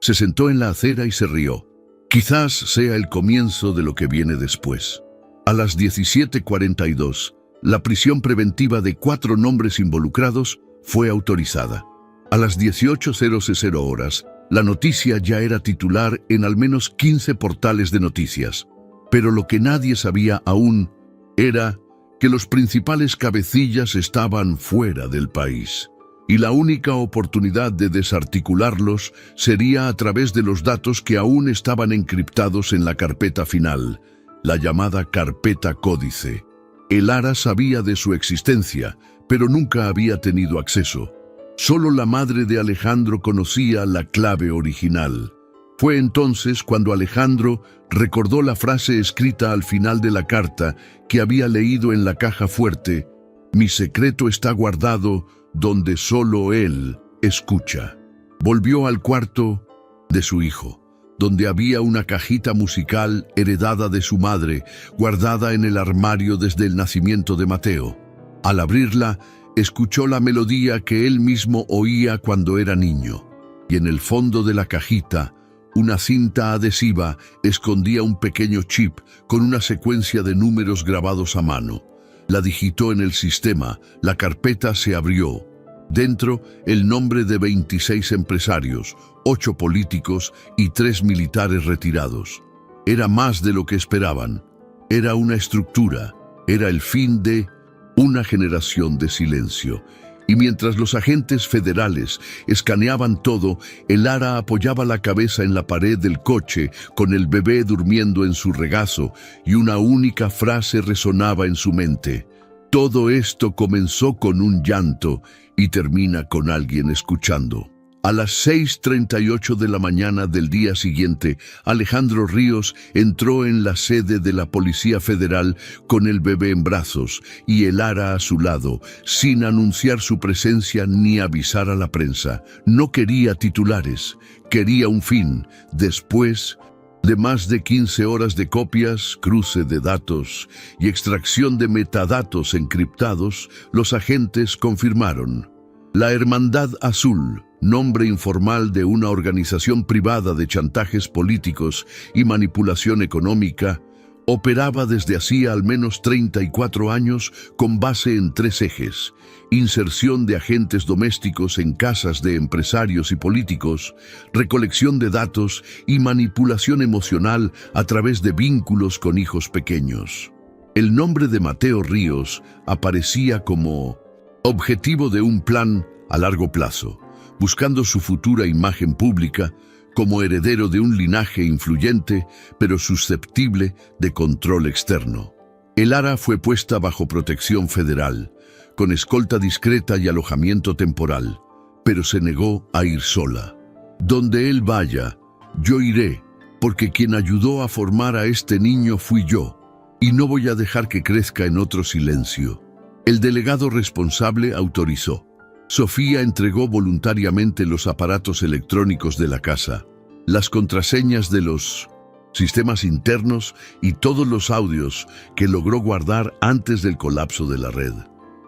se sentó en la acera y se rió. Quizás sea el comienzo de lo que viene después. A las 17:42, la prisión preventiva de 4 nombres involucrados fue autorizada. A las 18:00 horas, la noticia ya era titular en al menos 15 portales de noticias. Pero lo que nadie sabía aún era que los principales cabecillas estaban fuera del país. Y la única oportunidad de desarticularlos sería a través de los datos que aún estaban encriptados en la carpeta final, la llamada carpeta códice. Elara sabía de su existencia, pero nunca había tenido acceso. Solo la madre de Alejandro conocía la clave original. Fue entonces cuando Alejandro recordó la frase escrita al final de la carta que había leído en la caja fuerte: «Mi secreto está guardado donde solo él escucha». Volvió al cuarto de su hijo, donde había una cajita musical heredada de su madre, guardada en el armario desde el nacimiento de Mateo. Al abrirla, escuchó la melodía que él mismo oía cuando era niño, y en el fondo de la cajita, una cinta adhesiva escondía un pequeño chip con una secuencia de números grabados a mano. La digitó en el sistema, la carpeta se abrió. Dentro, el nombre de 26 empresarios, 8 políticos y 3 militares retirados. Era más de lo que esperaban. Era una estructura, era el fin de una generación de silencio. Y mientras los agentes federales escaneaban todo, el Lara apoyaba la cabeza en la pared del coche con el bebé durmiendo en su regazo y una única frase resonaba en su mente. Todo esto comenzó con un llanto y termina con alguien escuchando. A las 6:38 de la mañana del día siguiente, Alejandro Ríos entró en la sede de la Policía Federal con el bebé en brazos y el Lara a su lado, sin anunciar su presencia ni avisar a la prensa. No quería titulares, quería un fin. Después de más de 15 horas de copias, cruce de datos y extracción de metadatos encriptados, los agentes confirmaron. La Hermandad Azul, nombre informal de una organización privada de chantajes políticos y manipulación económica, operaba desde hacía al menos 34 años con base en 3 ejes: inserción de agentes domésticos en casas de empresarios y políticos, recolección de datos y manipulación emocional a través de vínculos con hijos pequeños. El nombre de Mateo Ríos aparecía como objetivo de un plan a largo plazo, buscando su futura imagen pública como heredero de un linaje influyente, pero susceptible de control externo. El Lara fue puesta bajo protección federal, con escolta discreta y alojamiento temporal, pero se negó a ir sola. Donde él vaya, yo iré, porque quien ayudó a formar a este niño fui yo, y no voy a dejar que crezca en otro silencio. El delegado responsable autorizó. Sofía entregó voluntariamente los aparatos electrónicos de la casa, las contraseñas de los sistemas internos y todos los audios que logró guardar antes del colapso de la red.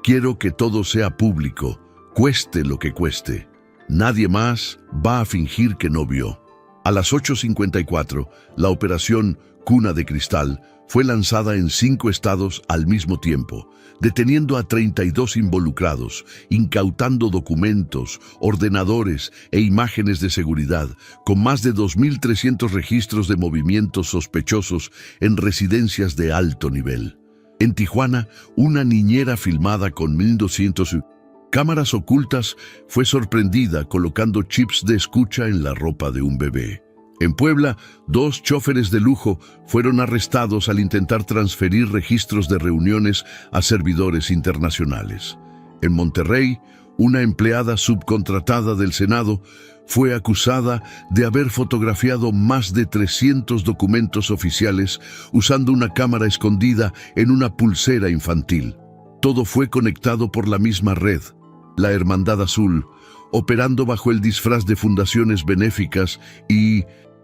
Quiero que todo sea público, cueste lo que cueste. Nadie más va a fingir que no vio. A las 8:54, la operación Cuna de Cristal fue lanzada en 5 estados al mismo tiempo, deteniendo a 32 involucrados, incautando documentos, ordenadores e imágenes de seguridad, con más de 2.300 registros de movimientos sospechosos en residencias de alto nivel. En Tijuana, una niñera filmada con 1.200 cámaras ocultas fue sorprendida colocando chips de escucha en la ropa de un bebé. En Puebla, 2 choferes de lujo fueron arrestados al intentar transferir registros de reuniones a servidores internacionales. En Monterrey, una empleada subcontratada del Senado fue acusada de haber fotografiado más de 300 documentos oficiales usando una cámara escondida en una pulsera infantil. Todo fue conectado por la misma red, la Hermandad Azul, operando bajo el disfraz de fundaciones benéficas y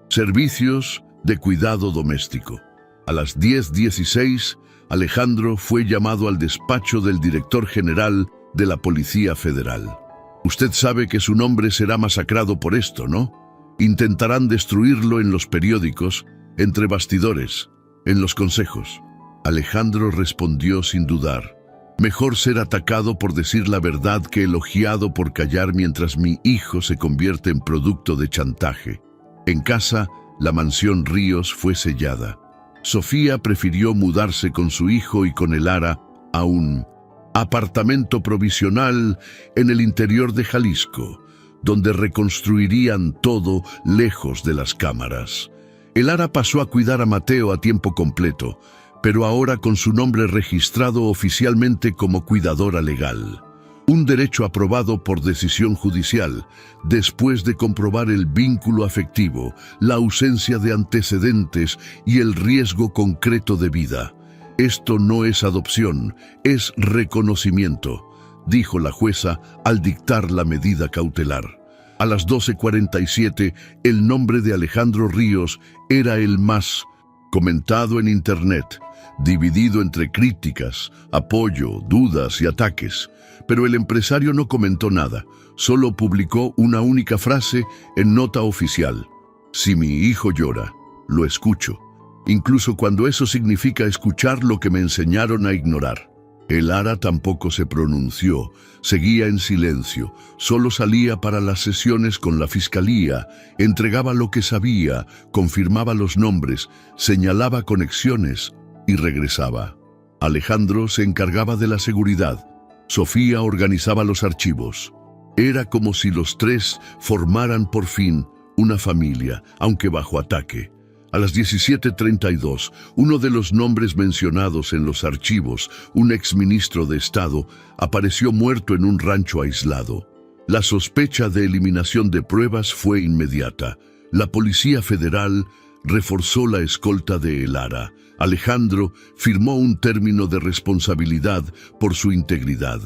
servicios de cuidado doméstico. A las 10:16, Alejandro fue llamado al despacho del director general de la Policía Federal. Usted sabe que su nombre será masacrado por esto, ¿no? Intentarán destruirlo en los periódicos, entre bastidores, en los consejos. Alejandro respondió sin dudar. Mejor ser atacado por decir la verdad que elogiado por callar mientras mi hijo se convierte en producto de chantaje. En casa, la mansión Ríos fue sellada. Sofía prefirió mudarse con su hijo y con el Lara a un apartamento provisional en el interior de Jalisco, donde reconstruirían todo lejos de las cámaras. El Lara pasó a cuidar a Mateo a tiempo completo, pero ahora con su nombre registrado oficialmente como cuidadora legal. Un derecho aprobado por decisión judicial, después de comprobar el vínculo afectivo, la ausencia de antecedentes y el riesgo concreto de vida. Esto no es adopción, es reconocimiento, dijo la jueza al dictar la medida cautelar. A las 12:47, el nombre de Alejandro Ríos era el más comentado en Internet, dividido entre críticas, apoyo, dudas y ataques. Pero el empresario no comentó nada, solo publicó una única frase en nota oficial: si mi hijo llora, lo escucho, incluso cuando eso significa escuchar lo que me enseñaron a ignorar. El Lara tampoco se pronunció, seguía en silencio, solo salía para las sesiones con la fiscalía, entregaba lo que sabía, confirmaba los nombres, señalaba conexiones y regresaba. Alejandro se encargaba de la seguridad, Sofía organizaba los archivos. Era como si los tres formaran por fin una familia, aunque bajo ataque. A las 17:32, uno de los nombres mencionados en los archivos, un exministro de Estado, apareció muerto en un rancho aislado. La sospecha de eliminación de pruebas fue inmediata. La Policía Federal reforzó la escolta de El Lara. Alejandro firmó un término de responsabilidad por su integridad.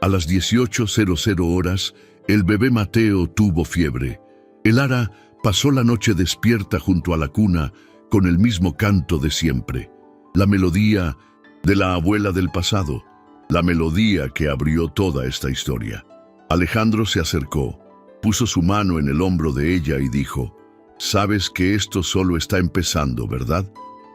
A las 18:00 horas, el bebé Mateo tuvo fiebre. El Lara pasó la noche despierta junto a la cuna con el mismo canto de siempre, la melodía de la abuela del pasado, la melodía que abrió toda esta historia. Alejandro se acercó, puso su mano en el hombro de ella y dijo: «Sabes que esto solo está empezando, ¿verdad?».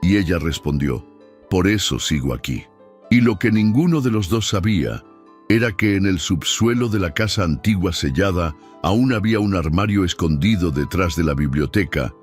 Y ella respondió: «Por eso sigo aquí». Y lo que ninguno de los dos sabía era que en el subsuelo de la casa antigua sellada aún había un armario escondido detrás de la biblioteca,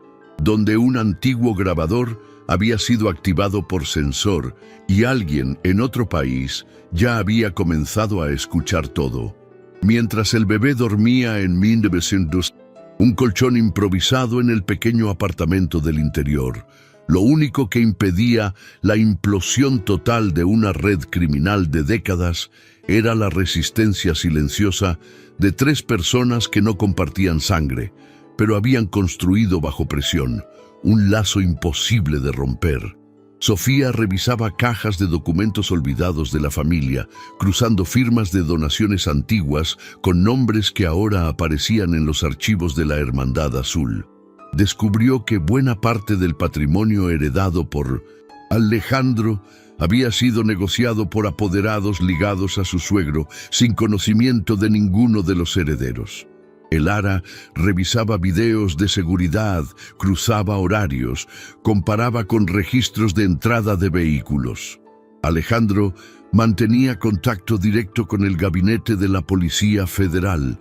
donde un antiguo grabador había sido activado por sensor y alguien en otro país ya había comenzado a escuchar todo. Mientras el bebé dormía en 1900, un colchón improvisado en el pequeño apartamento del interior, lo único que impedía la implosión total de una red criminal de décadas era la resistencia silenciosa de tres personas que no compartían sangre, pero habían construido bajo presión un lazo imposible de romper. Sofía revisaba cajas de documentos olvidados de la familia, cruzando firmas de donaciones antiguas con nombres que ahora aparecían en los archivos de la Hermandad Azul. Descubrió que buena parte del patrimonio heredado por Alejandro había sido negociado por apoderados ligados a su suegro sin conocimiento de ninguno de los herederos. El Lara revisaba videos de seguridad, cruzaba horarios, comparaba con registros de entrada de vehículos. Alejandro mantenía contacto directo con el gabinete de la Policía Federal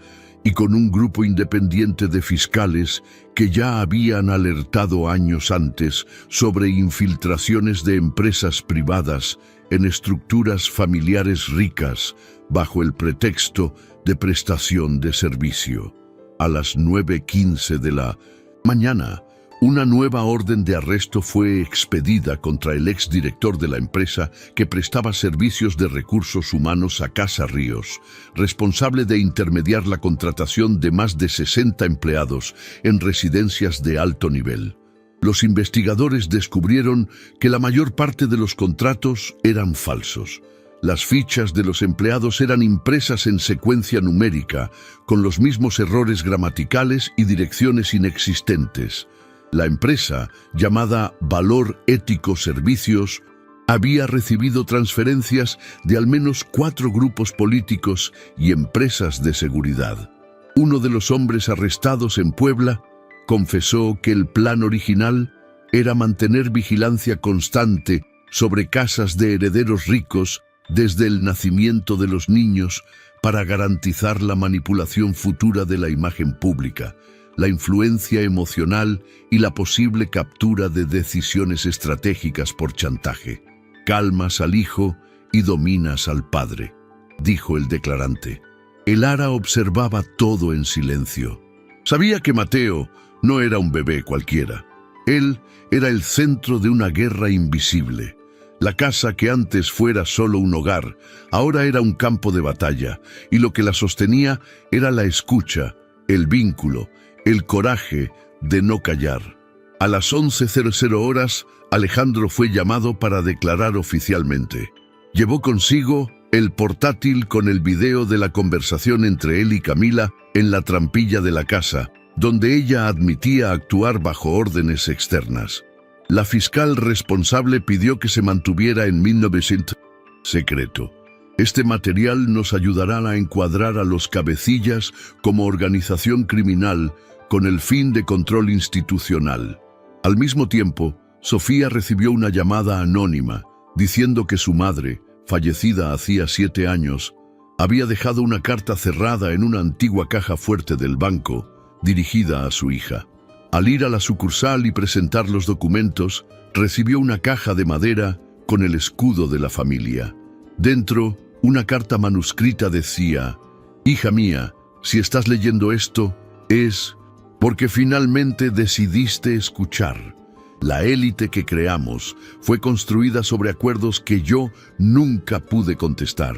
y con un grupo independiente de fiscales que ya habían alertado años antes sobre infiltraciones de empresas privadas en estructuras familiares ricas bajo el pretexto de prestación de servicio. A las 9:15 de la mañana, una nueva orden de arresto fue expedida contra el exdirector de la empresa que prestaba servicios de recursos humanos a Casa Ríos, responsable de intermediar la contratación de más de 60 empleados en residencias de alto nivel. Los investigadores descubrieron que la mayor parte de los contratos eran falsos. Las fichas de los empleados eran impresas en secuencia numérica, con los mismos errores gramaticales y direcciones inexistentes. La empresa, llamada Valor Ético Servicios, había recibido transferencias de al menos 4 grupos políticos y empresas de seguridad. Uno de los hombres arrestados en Puebla confesó que el plan original era mantener vigilancia constante sobre casas de herederos ricos desde el nacimiento de los niños para garantizar la manipulación futura de la imagen pública, la influencia emocional y la posible captura de decisiones estratégicas por chantaje. «Calmas al hijo y dominas al padre», dijo el declarante. El Lara observaba todo en silencio. Sabía que Mateo no era un bebé cualquiera. Él era el centro de una guerra invisible. La casa que antes fuera solo un hogar, ahora era un campo de batalla, y lo que la sostenía era la escucha, el vínculo, el coraje de no callar. A las 11:00 horas, Alejandro fue llamado para declarar oficialmente. Llevó consigo el portátil con el video de la conversación entre él y Camila en la trampilla de la casa, donde ella admitía actuar bajo órdenes externas. La fiscal responsable pidió que se mantuviera en 1900 secreto. Este material nos ayudará a encuadrar a los cabecillas como organización criminal con el fin de control institucional. Al mismo tiempo, Sofía recibió una llamada anónima diciendo que su madre, fallecida hacía 7 años, había dejado una carta cerrada en una antigua caja fuerte del banco, dirigida a su hija. Al ir a la sucursal y presentar los documentos, recibió una caja de madera con el escudo de la familia. Dentro, una carta manuscrita decía: «Hija mía, si estás leyendo esto, es porque finalmente decidiste escuchar. La élite que creamos fue construida sobre acuerdos que yo nunca pude contestar.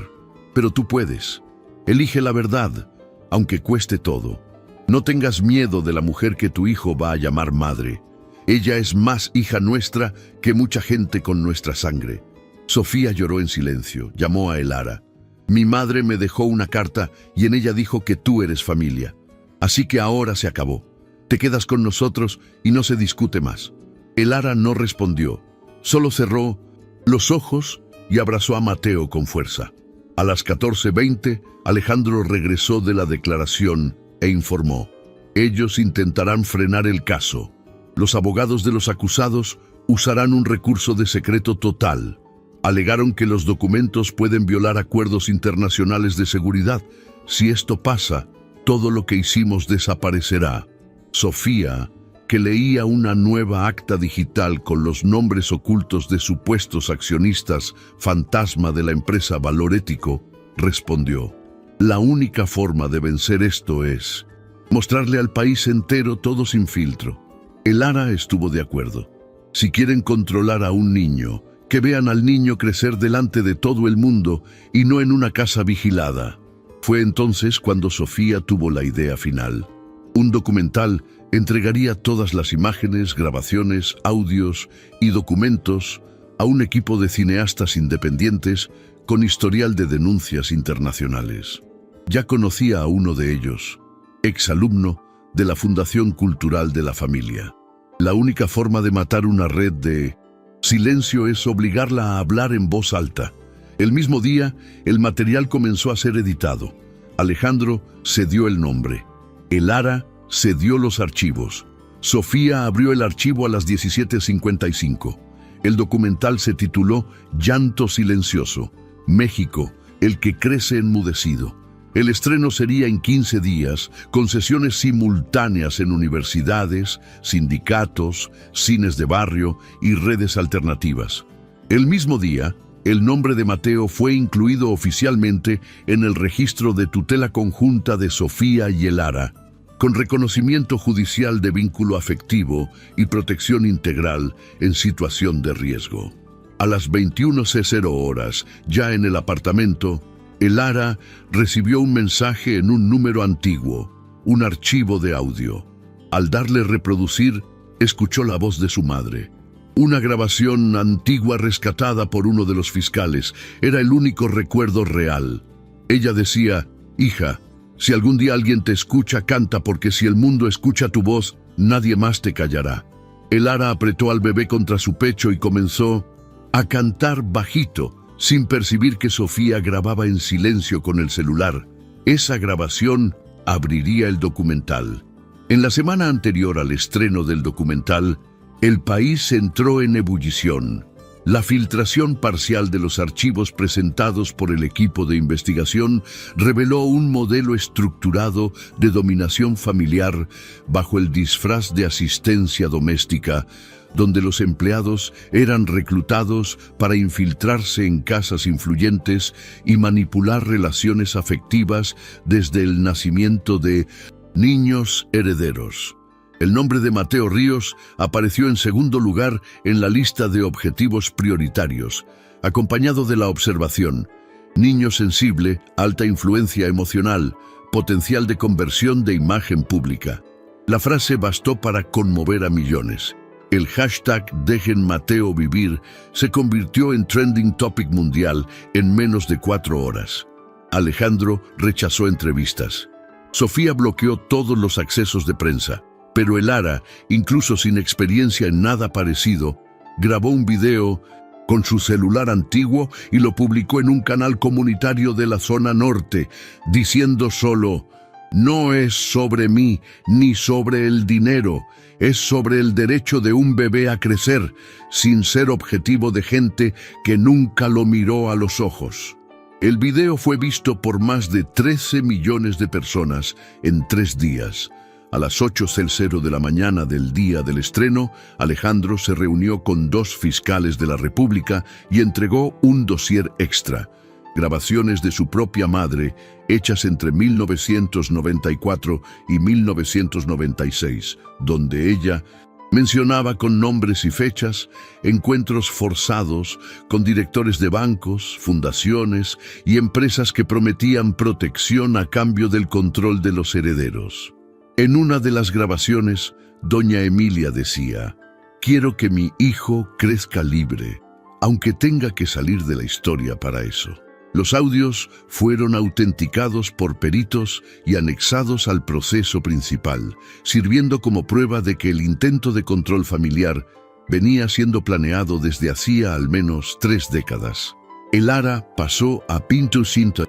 Pero tú puedes. Elige la verdad, aunque cueste todo. No tengas miedo de la mujer que tu hijo va a llamar madre. Ella es más hija nuestra que mucha gente con nuestra sangre». Sofía lloró en silencio, llamó a Elara. «Mi madre me dejó una carta y en ella dijo que tú eres familia. Así que ahora se acabó. Te quedas con nosotros y no se discute más». Elara no respondió, solo cerró los ojos y abrazó a Mateo con fuerza. A las 14:20, Alejandro regresó de la declaración e informó: «Ellos intentarán frenar el caso. Los abogados de los acusados usarán un recurso de secreto total. Alegaron que los documentos pueden violar acuerdos internacionales de seguridad. Si esto pasa, todo lo que hicimos desaparecerá». Sofía, que leía una nueva acta digital con los nombres ocultos de supuestos accionistas fantasma de la empresa Valor Ético, respondió: «La única forma de vencer esto es mostrarle al país entero todo sin filtro». Elara estuvo de acuerdo. Si quieren controlar a un niño, que vean al niño crecer delante de todo el mundo y no en una casa vigilada. Fue entonces cuando Sofía tuvo la idea final. Un documental entregaría todas las imágenes, grabaciones, audios y documentos a un equipo de cineastas independientes con historial de denuncias internacionales. Ya conocía a uno de ellos, exalumno de la Fundación Cultural de la Familia. La única forma de matar una red de silencio es obligarla a hablar en voz alta. El mismo día, el material comenzó a ser editado. Alejandro cedió el nombre. Elara cedió los archivos. Sofía abrió el archivo a las 17:55. El documental se tituló Llanto Silencioso, México, el que crece enmudecido. El estreno sería en 15 días, con sesiones simultáneas en universidades, sindicatos, cines de barrio y redes alternativas. El mismo día, el nombre de Mateo fue incluido oficialmente en el registro de tutela conjunta de Sofía y Elara, con reconocimiento judicial de vínculo afectivo y protección integral en situación de riesgo. A las 21:00, ya en el apartamento, Elara recibió un mensaje en un número antiguo, un archivo de audio. Al darle reproducir, escuchó la voz de su madre. Una grabación antigua rescatada por uno de los fiscales. Era el único recuerdo real. Ella decía: «Hija, si algún día alguien te escucha, canta, porque si el mundo escucha tu voz, nadie más te callará». Elara apretó al bebé contra su pecho y comenzó a cantar bajito, sin percibir que Sofía grababa en silencio con el celular. Esa grabación abriría el documental. En la semana anterior al estreno del documental, el país entró en ebullición. La filtración parcial de los archivos presentados por el equipo de investigación reveló un modelo estructurado de dominación familiar bajo el disfraz de asistencia doméstica, donde los empleados eran reclutados para infiltrarse en casas influyentes y manipular relaciones afectivas desde el nacimiento de niños herederos. El nombre de Mateo Ríos apareció en segundo lugar en la lista de objetivos prioritarios, acompañado de la observación: niño sensible, alta influencia emocional, potencial de conversión de imagen pública. La frase bastó para conmover a millones. El hashtag Dejen Mateo Vivir se convirtió en trending topic mundial en menos de 4 horas. Alejandro rechazó entrevistas. Sofía bloqueó todos los accesos de prensa. Pero Elara, incluso sin experiencia en nada parecido, grabó un video con su celular antiguo y lo publicó en un canal comunitario de la zona norte, diciendo solo: "No es sobre mí ni sobre el dinero, es sobre el derecho de un bebé a crecer, sin ser objetivo de gente que nunca lo miró a los ojos". El video fue visto por más de 13 millones de personas en 3 días. A las 8:00 de la mañana del día del estreno, Alejandro se reunió con 2 fiscales de la República y entregó un dossier extra, grabaciones de su propia madre, hechas entre 1994 y 1996, donde ella mencionaba con nombres y fechas encuentros forzados con directores de bancos, fundaciones y empresas que prometían protección a cambio del control de los herederos. En una de las grabaciones, doña Emilia decía: "Quiero que mi hijo crezca libre, aunque tenga que salir de la historia para eso". Los audios fueron autenticados por peritos y anexados al proceso principal, sirviendo como prueba de que el intento de control familiar venía siendo planeado desde hacía al menos 3 décadas. Elara pasó a Pinto Cinta,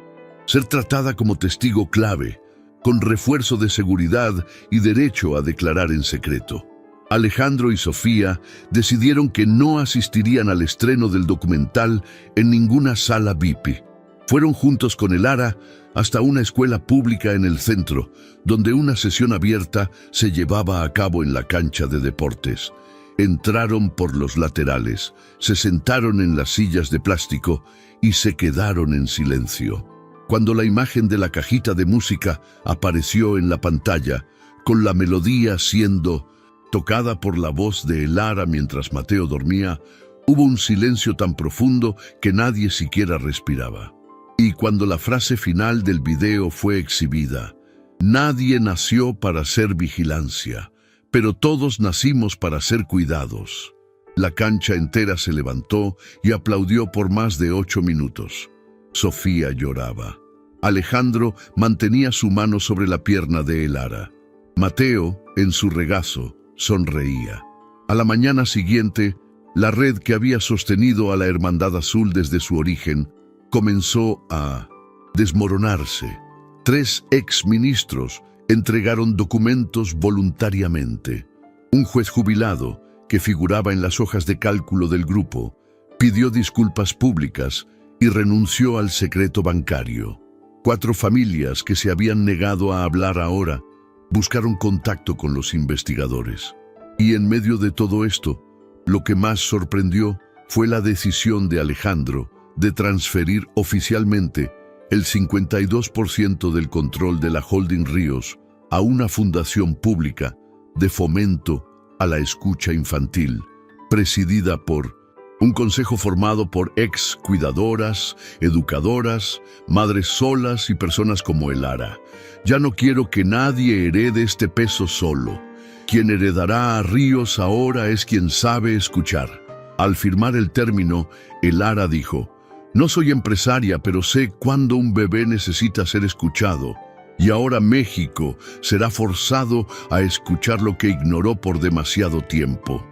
ser tratada como testigo clave, con refuerzo de seguridad y derecho a declarar en secreto. Alejandro y Sofía decidieron que no asistirían al estreno del documental en ninguna sala VIP. Fueron juntos con Elara hasta una escuela pública en el centro, donde una sesión abierta se llevaba a cabo en la cancha de deportes. Entraron por los laterales, se sentaron en las sillas de plástico y se quedaron en silencio. Cuando la imagen de la cajita de música apareció en la pantalla, con la melodía siendo tocada por la voz de Elara mientras Mateo dormía, hubo un silencio tan profundo que nadie siquiera respiraba. Y cuando la frase final del video fue exhibida: "Nadie nació para ser vigilancia, pero todos nacimos para ser cuidados", la cancha entera se levantó y aplaudió por más de 8 minutos. Sofía lloraba. Alejandro mantenía su mano sobre la pierna de Elara. Mateo, en su regazo, sonreía. A la mañana siguiente, la red que había sostenido a la Hermandad Azul desde su origen comenzó a desmoronarse. 3 exministros entregaron documentos voluntariamente. Un juez jubilado, que figuraba en las hojas de cálculo del grupo, pidió disculpas públicas y renunció al secreto bancario. 4 familias que se habían negado a hablar ahora buscaron contacto con los investigadores. Y en medio de todo esto, lo que más sorprendió fue la decisión de Alejandro de transferir oficialmente el 52% del control de la Holding Ríos a una fundación pública de fomento a la escucha infantil, presidida por un consejo formado por ex cuidadoras, educadoras, madres solas y personas como Elara. Ya no quiero que nadie herede este peso solo. Quien heredará a Ríos ahora es quien sabe escuchar. Al firmar el término, Elara dijo: "No soy empresaria, pero sé cuándo un bebé necesita ser escuchado. Y ahora México será forzado a escuchar lo que ignoró por demasiado tiempo".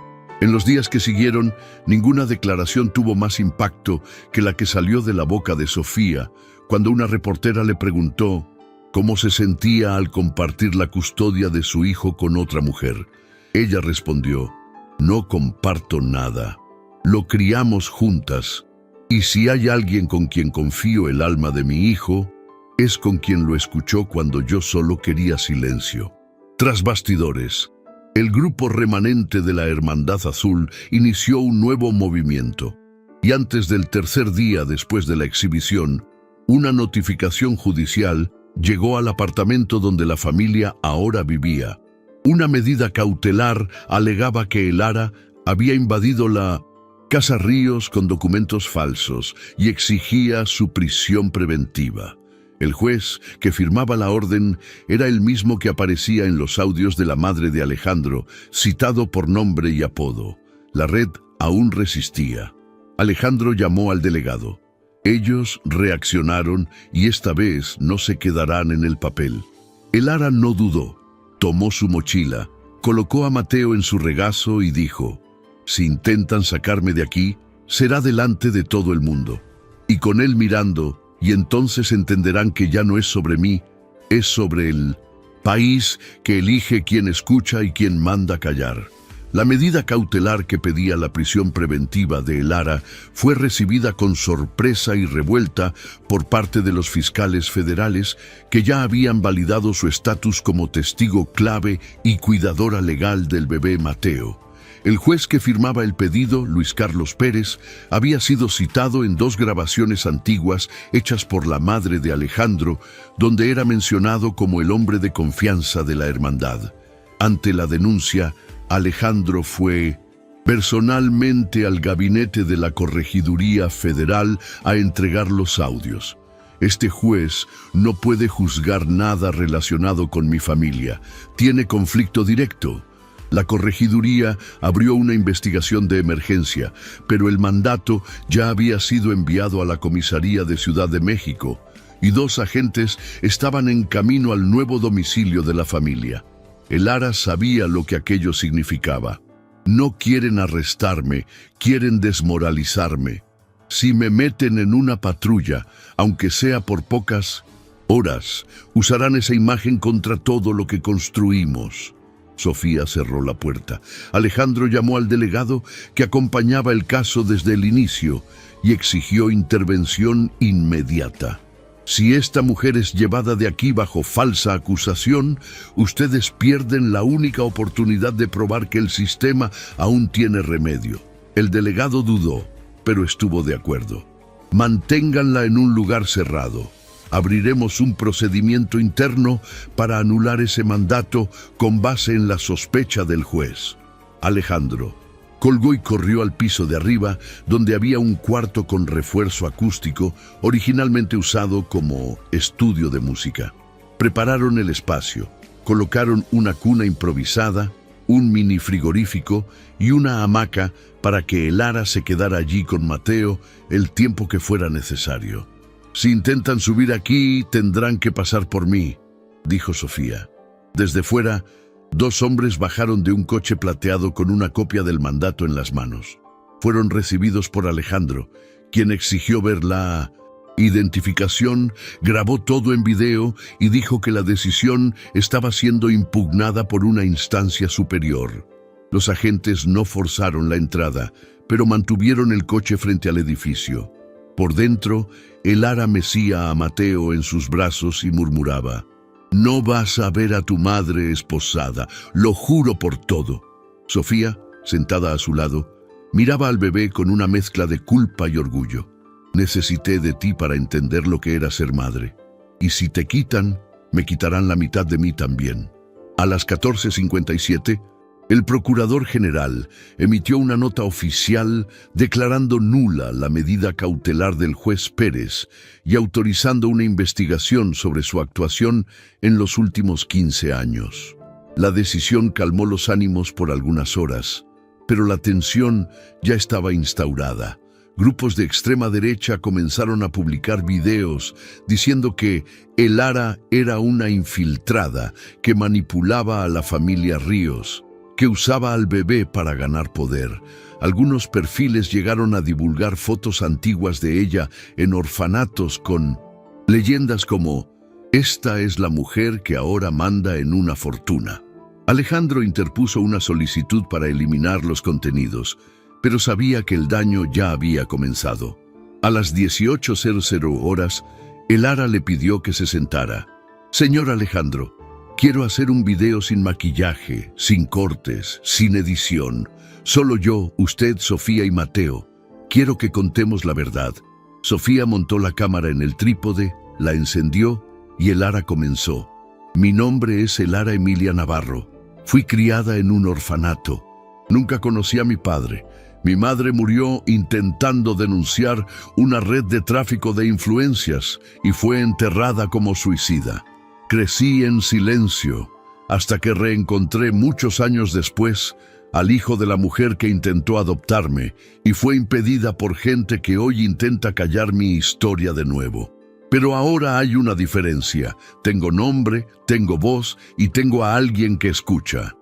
En los días que siguieron, ninguna declaración tuvo más impacto que la que salió de la boca de Sofía, cuando una reportera le preguntó cómo se sentía al compartir la custodia de su hijo con otra mujer. Ella respondió: "No comparto nada. Lo criamos juntas. Y si hay alguien con quien confío el alma de mi hijo, es con quien lo escuchó cuando yo solo quería silencio". Tras bastidores, el grupo remanente de la Hermandad Azul inició un nuevo movimiento. Y antes del tercer día después de la exhibición, una notificación judicial llegó al apartamento donde la familia ahora vivía. Una medida cautelar alegaba que Elara había invadido la Casa Ríos con documentos falsos y exigía su prisión preventiva. El juez que firmaba la orden era el mismo que aparecía en los audios de la madre de Alejandro, citado por nombre y apodo. La red aún resistía. Alejandro llamó al delegado. Ellos reaccionaron y esta vez no se quedarán en el papel. Elara no dudó. Tomó su mochila, colocó a Mateo en su regazo y dijo: «Si intentan sacarme de aquí, será delante de todo el mundo, y con él mirando, y entonces entenderán que ya no es sobre mí, es sobre el país que elige quién escucha y quién manda callar». La medida cautelar que pedía la prisión preventiva de Lara fue recibida con sorpresa y revuelta por parte de los fiscales federales, que ya habían validado su estatus como testigo clave y cuidadora legal del bebé Mateo. El juez que firmaba el pedido, Luis Carlos Pérez, había sido citado en 2 grabaciones antiguas hechas por la madre de Alejandro, donde era mencionado como el hombre de confianza de la hermandad. Ante la denuncia, Alejandro fue personalmente al gabinete de la Corregiduría Federal a entregar los audios. «Este juez no puede juzgar nada relacionado con mi familia. Tiene conflicto directo». La Corregiduría abrió una investigación de emergencia, pero el mandato ya había sido enviado a la Comisaría de Ciudad de México, y 2 agentes estaban en camino al nuevo domicilio de la familia. Lara sabía lo que aquello significaba. «No quieren arrestarme, quieren desmoralizarme. Si me meten en una patrulla, aunque sea por pocas horas, usarán esa imagen contra todo lo que construimos». Sofía cerró la puerta. Alejandro llamó al delegado que acompañaba el caso desde el inicio y exigió intervención inmediata. «Si esta mujer es llevada de aquí bajo falsa acusación, ustedes pierden la única oportunidad de probar que el sistema aún tiene remedio». El delegado dudó, pero estuvo de acuerdo. «Manténganla en un lugar cerrado. Abriremos un procedimiento interno para anular ese mandato con base en la sospecha del juez». Alejandro colgó y corrió al piso de arriba, donde había un cuarto con refuerzo acústico, originalmente usado como estudio de música. Prepararon el espacio, colocaron una cuna improvisada, un mini frigorífico y una hamaca para que Lara se quedara allí con Mateo el tiempo que fuera necesario. «Si intentan subir aquí, tendrán que pasar por mí», dijo Sofía. Desde fuera, 2 hombres bajaron de un coche plateado con una copia del mandato en las manos. Fueron recibidos por Alejandro, quien exigió ver la identificación, grabó todo en video y dijo que la decisión estaba siendo impugnada por una instancia superior. Los agentes no forzaron la entrada, pero mantuvieron el coche frente al edificio. Por dentro, Lara mecía a Mateo en sus brazos y murmuraba: «No vas a ver a tu madre esposada, lo juro por todo». Sofía, sentada a su lado, miraba al bebé con una mezcla de culpa y orgullo. «Necesité de ti para entender lo que era ser madre. Y si te quitan, me quitarán la mitad de mí también». A las 14:57, el Procurador General emitió una nota oficial declarando nula la medida cautelar del juez Pérez y autorizando una investigación sobre su actuación en los últimos 15 años. La decisión calmó los ánimos por algunas horas, pero la tensión ya estaba instaurada. Grupos de extrema derecha comenzaron a publicar videos diciendo que Lara era una infiltrada que manipulaba a la familia Ríos, que usaba al bebé para ganar poder. Algunos perfiles llegaron a divulgar fotos antiguas de ella en orfanatos con leyendas como: «Esta es la mujer que ahora manda en una fortuna». Alejandro interpuso una solicitud para eliminar los contenidos, pero sabía que el daño ya había comenzado. A las 18:00 horas, Lara le pidió que se sentara. «Señor Alejandro, quiero hacer un video sin maquillaje, sin cortes, sin edición. Solo yo, usted, Sofía y Mateo. Quiero que contemos la verdad». Sofía montó la cámara en el trípode, la encendió y Lara comenzó. «Mi nombre es Lara Emilia Navarro. Fui criada en un orfanato. Nunca conocí a mi padre. Mi madre murió intentando denunciar una red de tráfico de influencias y fue enterrada como suicida. Crecí en silencio hasta que reencontré muchos años después al hijo de la mujer que intentó adoptarme y fue impedida por gente que hoy intenta callar mi historia de nuevo. Pero ahora hay una diferencia. Tengo nombre, tengo voz y tengo a alguien que escucha».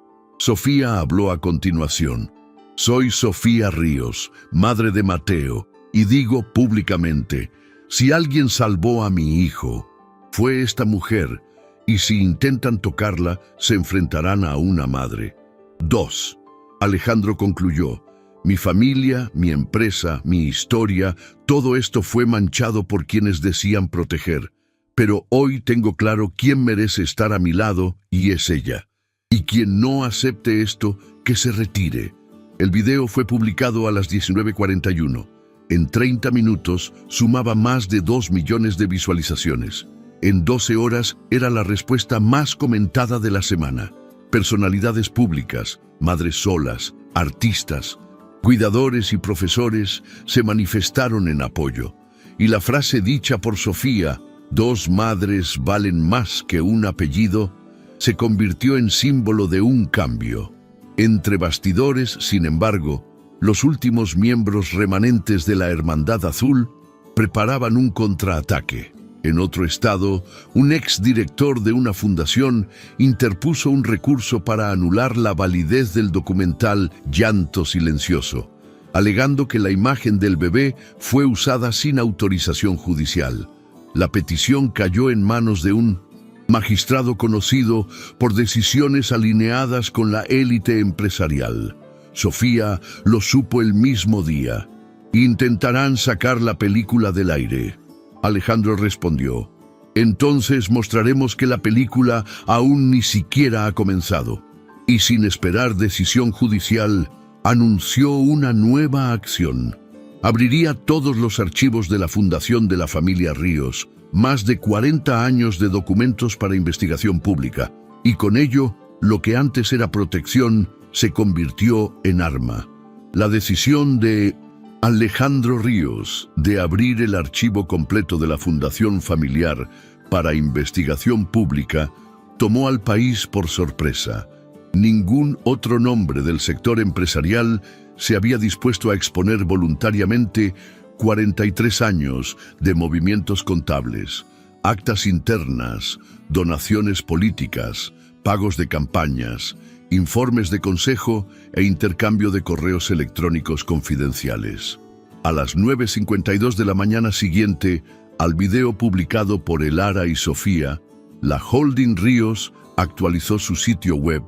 Sofía habló a continuación. Soy Sofía Ríos, madre de Mateo, y digo públicamente, si alguien salvó a mi hijo, fue esta mujer, y si intentan tocarla, se enfrentarán a una madre. 2. Alejandro concluyó, mi familia, mi empresa, mi historia, todo esto fue manchado por quienes decían proteger. Pero hoy tengo claro quién merece estar a mi lado, y es ella. Y quien no acepte esto, que se retire. El video fue publicado a las 19:41. En 30 minutos sumaba más de 2 millones de visualizaciones. En 12 horas era la respuesta más comentada de la semana. Personalidades públicas, madres solas, artistas, cuidadores y profesores se manifestaron en apoyo. Y la frase dicha por Sofía, 2 madres valen más que un apellido, se convirtió en símbolo de un cambio. Entre bastidores, sin embargo, los últimos miembros remanentes de la Hermandad Azul preparaban un contraataque. En otro estado, un exdirector de una fundación interpuso un recurso para anular la validez del documental Llanto Silencioso, alegando que la imagen del bebé fue usada sin autorización judicial. La petición cayó en manos de un magistrado conocido por decisiones alineadas con la élite empresarial. Sofía lo supo el mismo día. Intentarán sacar la película del aire. Alejandro respondió, entonces mostraremos que la película aún ni siquiera ha comenzado. Y sin esperar decisión judicial, anunció una nueva acción. Abriría todos los archivos de la Fundación de la Familia Ríos, más de 40 años de documentos para investigación pública, y con ello, lo que antes era protección, se convirtió en arma. La decisión de Alejandro Ríos de abrir el archivo completo de la Fundación Familiar para investigación pública tomó al país por sorpresa. Ningún otro nombre del sector empresarial se había dispuesto a exponer voluntariamente 43 años de movimientos contables, actas internas, donaciones políticas, pagos de campañas, informes de consejo e intercambio de correos electrónicos confidenciales. A las 9:52 de la mañana siguiente, al video publicado por Elara y Sofía, la Holding Ríos actualizó su sitio web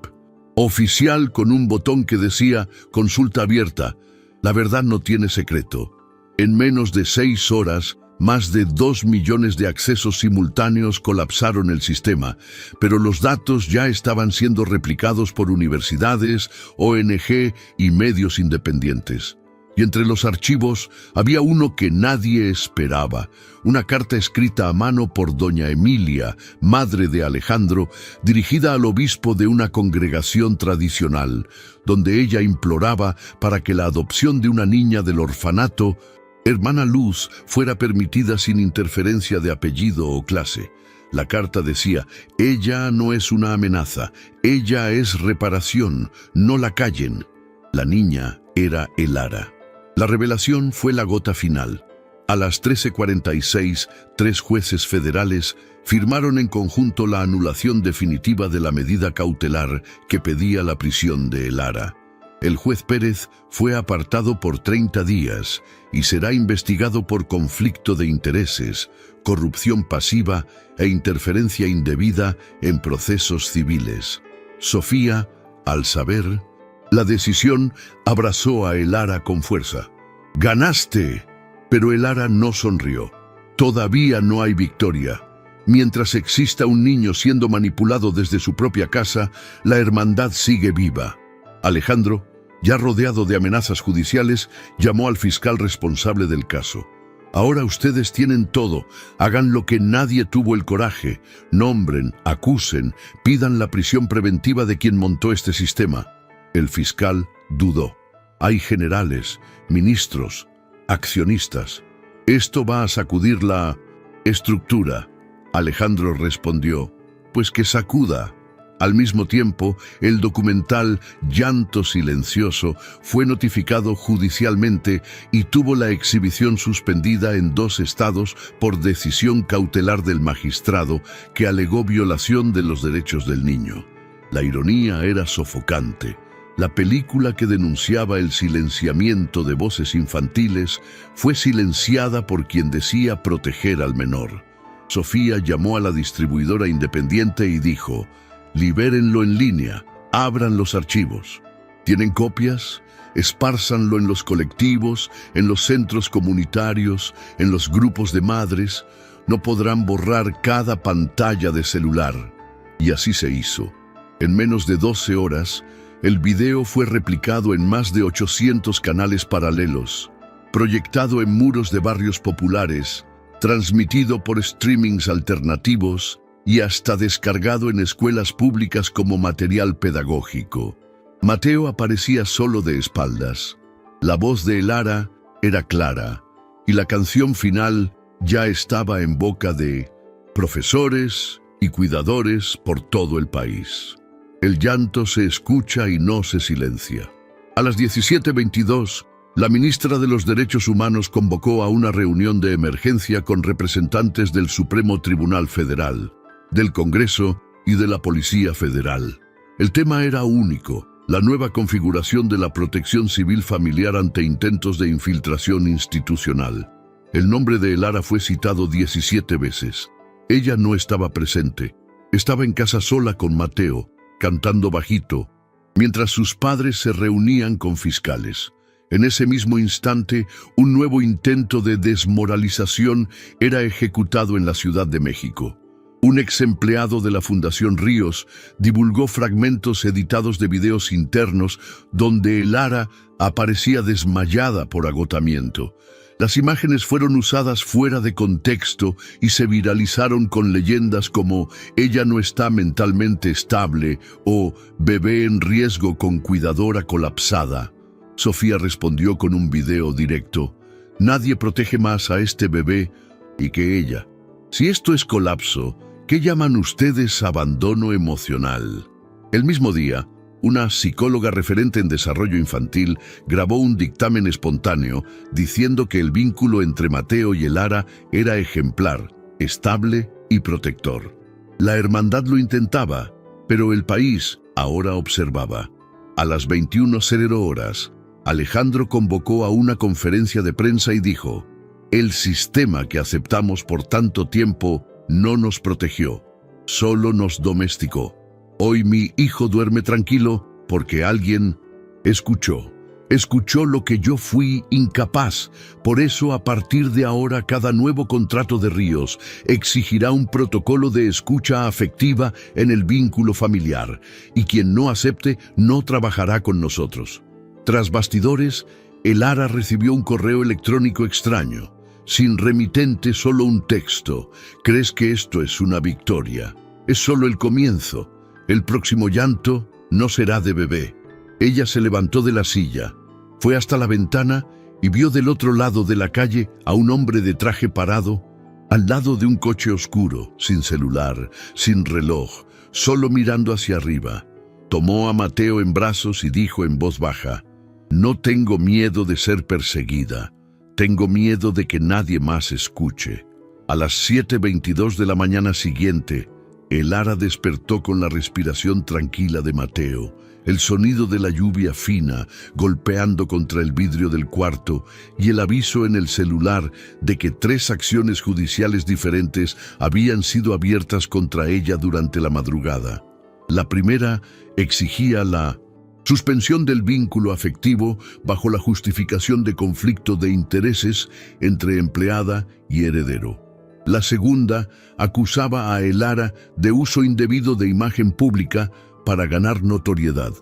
oficial con un botón que decía «Consulta abierta, la verdad no tiene secreto». En menos de 6 horas, más de 2 millones de accesos simultáneos colapsaron el sistema, pero los datos ya estaban siendo replicados por universidades, ONG y medios independientes. Y entre los archivos había uno que nadie esperaba, una carta escrita a mano por doña Emilia, madre de Alejandro, dirigida al obispo de una congregación tradicional, donde ella imploraba para que la adopción de una niña del orfanato, Hermana Luz, fuera permitida sin interferencia de apellido o clase. La carta decía, ella no es una amenaza, ella es reparación, no la callen. La niña era Elara. La revelación fue la gota final. A las 13:46, 3 jueces federales firmaron en conjunto la anulación definitiva de la medida cautelar que pedía la prisión de Elara. El juez Pérez fue apartado por 30 días y será investigado por conflicto de intereses, corrupción pasiva e interferencia indebida en procesos civiles. Sofía, al saber la decisión, abrazó a Elara con fuerza. ¡Ganaste! Pero Elara no sonrió. Todavía no hay victoria. Mientras exista un niño siendo manipulado desde su propia casa, la hermandad sigue viva. Alejandro, ya rodeado de amenazas judiciales, llamó al fiscal responsable del caso. Ahora ustedes tienen todo, hagan lo que nadie tuvo el coraje, nombren, acusen, pidan la prisión preventiva de quien montó este sistema. El fiscal dudó. Hay generales, ministros, accionistas. Esto va a sacudir la estructura. Alejandro respondió, pues que sacuda. Al mismo tiempo, el documental Llanto Silencioso fue notificado judicialmente y tuvo la exhibición suspendida en 2 estados por decisión cautelar del magistrado que alegó violación de los derechos del niño. La ironía era sofocante. La película que denunciaba el silenciamiento de voces infantiles fue silenciada por quien decía proteger al menor. Sofía llamó a la distribuidora independiente y dijo: libérenlo en línea, abran los archivos. ¿Tienen copias? Espárzanlo en los colectivos, en los centros comunitarios, en los grupos de madres. No podrán borrar cada pantalla de celular. Y así se hizo. En menos de 12 horas, el video fue replicado en más de 800 canales paralelos, proyectado en muros de barrios populares, transmitido por streamings alternativos y hasta descargado en escuelas públicas como material pedagógico. Mateo aparecía solo de espaldas. La voz de Elara era clara y la canción final ya estaba en boca de profesores y cuidadores por todo el país. El llanto se escucha y no se silencia. A las 17:22, la ministra de los Derechos Humanos convocó a una reunión de emergencia con representantes del Supremo Tribunal Federal, del Congreso y de la Policía Federal. El tema era único: la nueva configuración de la protección civil familiar ante intentos de infiltración institucional. El nombre de Elara fue citado 17 veces. Ella no estaba presente. Estaba en casa sola con Mateo, cantando bajito, mientras sus padres se reunían con fiscales. En ese mismo instante, un nuevo intento de desmoralización era ejecutado en la Ciudad de México. Un ex empleado de la Fundación Ríos divulgó fragmentos editados de videos internos donde Elara aparecía desmayada por agotamiento. Las imágenes fueron usadas fuera de contexto y se viralizaron con leyendas como «ella no está mentalmente estable» o «bebé en riesgo con cuidadora colapsada». Sofía respondió con un video directo: «Nadie protege más a este bebé y que ella. Si esto es colapso, ¿qué llaman ustedes abandono emocional?». El mismo día, una psicóloga referente en desarrollo infantil grabó un dictamen espontáneo diciendo que el vínculo entre Mateo y Elara era ejemplar, estable y protector. La hermandad lo intentaba, pero el país ahora observaba. A las 21:00 horas, Alejandro convocó a una conferencia de prensa y dijo: «El sistema que aceptamos por tanto tiempo no nos protegió, solo nos domesticó. Hoy mi hijo duerme tranquilo porque alguien escuchó lo que yo fui incapaz. Por eso, a partir de ahora, cada nuevo contrato de Ríos exigirá un protocolo de escucha afectiva en el vínculo familiar, y quien no acepte no trabajará con nosotros». Tras bastidores, Elara recibió un correo electrónico extraño, sin remitente, solo un texto: «¿Crees que esto es una victoria? Es solo el comienzo. El próximo llanto no será de bebé». Ella se levantó de la silla, fue hasta la ventana y vio del otro lado de la calle a un hombre de traje parado, al lado de un coche oscuro, sin celular, sin reloj, solo mirando hacia arriba. Tomó a Mateo en brazos y dijo en voz baja: «No tengo miedo de ser perseguida, tengo miedo de que nadie más escuche». A las 7:22 de la mañana siguiente, Elara despertó con la respiración tranquila de Mateo, el sonido de la lluvia fina golpeando contra el vidrio del cuarto y el aviso en el celular de que 3 acciones judiciales diferentes habían sido abiertas contra ella durante la madrugada. La primera exigía la suspensión del vínculo afectivo bajo la justificación de conflicto de intereses entre empleada y heredero. La segunda acusaba a Elara de uso indebido de imagen pública para ganar notoriedad.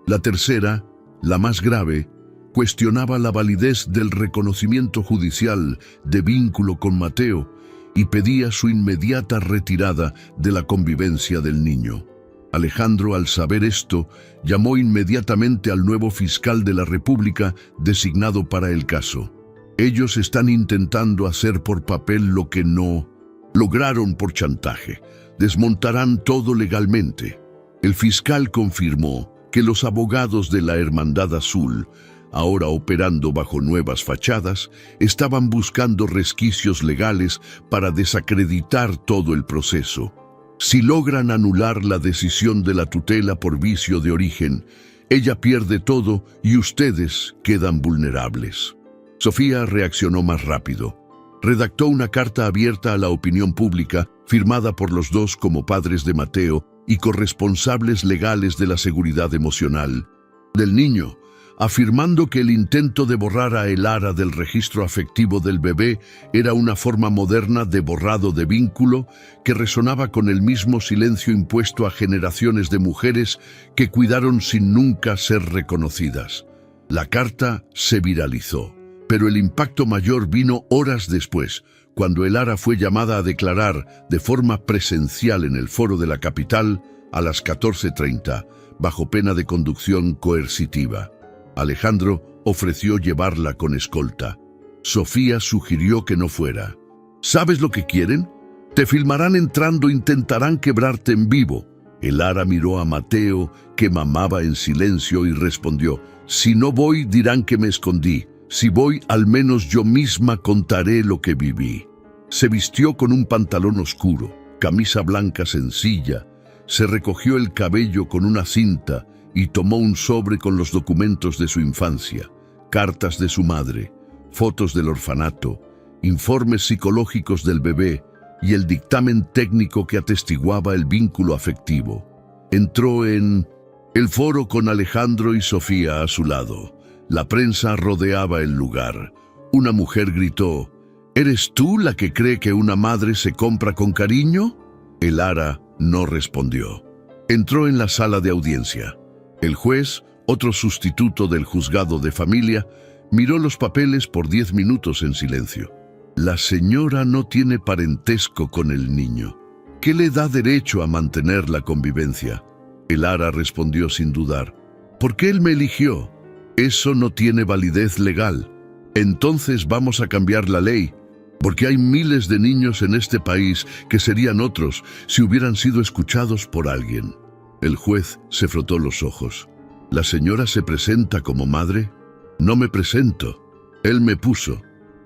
La tercera, la más grave, cuestionaba la validez del reconocimiento judicial de vínculo con Mateo y pedía su inmediata retirada de la convivencia del niño. Alejandro, al saber esto, llamó inmediatamente al nuevo fiscal de la República designado para el caso. Ellos están intentando hacer por papel lo que no lograron por chantaje. Desmontarán todo legalmente. El fiscal confirmó que los abogados de la Hermandad Azul, ahora operando bajo nuevas fachadas, estaban buscando resquicios legales para desacreditar todo el proceso. Si logran anular la decisión de la tutela por vicio de origen, ella pierde todo y ustedes quedan vulnerables. Sofía reaccionó más rápido. Redactó una carta abierta a la opinión pública, firmada por los dos como padres de Mateo y corresponsables legales de la seguridad emocional del niño, afirmando que el intento de borrar a Elara del registro afectivo del bebé era una forma moderna de borrado de vínculo que resonaba con el mismo silencio impuesto a generaciones de mujeres que cuidaron sin nunca ser reconocidas. La carta se viralizó, pero el impacto mayor vino horas después, cuando Elara fue llamada a declarar de forma presencial en el foro de la capital a las 14:30, bajo pena de conducción coercitiva. Alejandro ofreció llevarla con escolta. Sofía sugirió que no fuera. ¿Sabes lo que quieren? Te filmarán entrando, intentarán quebrarte en vivo. Elara miró a Mateo, que mamaba en silencio, y respondió: si no voy, dirán que me escondí. Si voy, al menos yo misma contaré lo que viví. Se vistió con un pantalón oscuro, camisa blanca sencilla, se recogió el cabello con una cinta y tomó un sobre con los documentos de su infancia, cartas de su madre, fotos del orfanato, informes psicológicos del bebé y el dictamen técnico que atestiguaba el vínculo afectivo. Entró en el foro con Alejandro y Sofía a su lado. La prensa rodeaba el lugar. Una mujer gritó: ¿eres tú la que cree que una madre se compra con cariño? Elara no respondió. Entró en la sala de audiencia. El juez, otro sustituto del juzgado de familia, miró los papeles por 10 minutos en silencio. La señora no tiene parentesco con el niño. ¿Qué le da derecho a mantener la convivencia? Elara respondió sin dudar: porque él me eligió. Eso no tiene validez legal. Entonces vamos a cambiar la ley, porque hay miles de niños en este país que serían otros si hubieran sido escuchados por alguien. El juez se frotó los ojos. ¿La señora se presenta como madre? No me presento. Él me puso.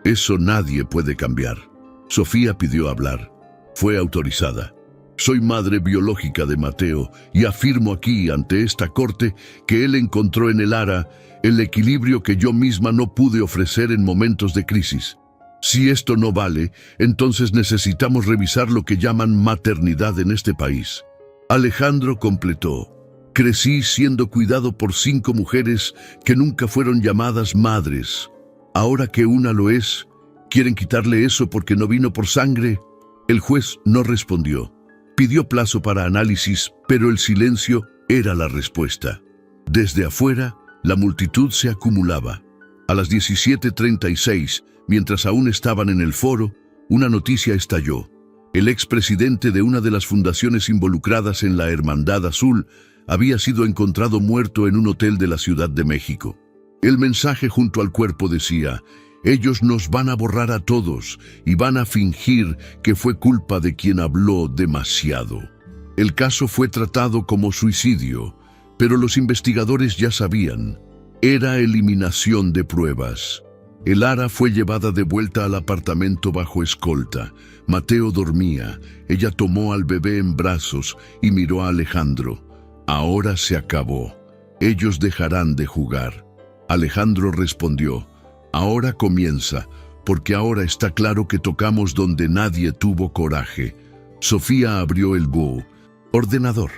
Eso nadie puede cambiar. Sofía pidió hablar. Fue autorizada. Soy madre biológica de Mateo y afirmo aquí ante esta corte que él encontró en Elara el equilibrio que yo misma no pude ofrecer en momentos de crisis. Si esto no vale, entonces necesitamos revisar lo que llaman maternidad en este país. Alejandro completó: crecí siendo cuidado por 5 mujeres que nunca fueron llamadas madres. Ahora que una lo es, ¿quieren quitarle eso porque no vino por sangre? El juez no respondió. Pidió plazo para análisis, pero el silencio era la respuesta. Desde afuera, la multitud se acumulaba. A las 17:36, mientras aún estaban en el foro, una noticia estalló. El expresidente de una de las fundaciones involucradas en la Hermandad Azul había sido encontrado muerto en un hotel de la Ciudad de México. El mensaje junto al cuerpo decía: ellos nos van a borrar a todos y van a fingir que fue culpa de quien habló demasiado. El caso fue tratado como suicidio, pero los investigadores ya sabían. Era eliminación de pruebas. Elara fue llevada de vuelta al apartamento bajo escolta. Mateo dormía. Ella tomó al bebé en brazos y miró a Alejandro. Ahora se acabó. Ellos dejarán de jugar. Alejandro respondió: ahora comienza, porque ahora está claro que tocamos donde nadie tuvo coraje. Sofía abrió el búho. Ordenador.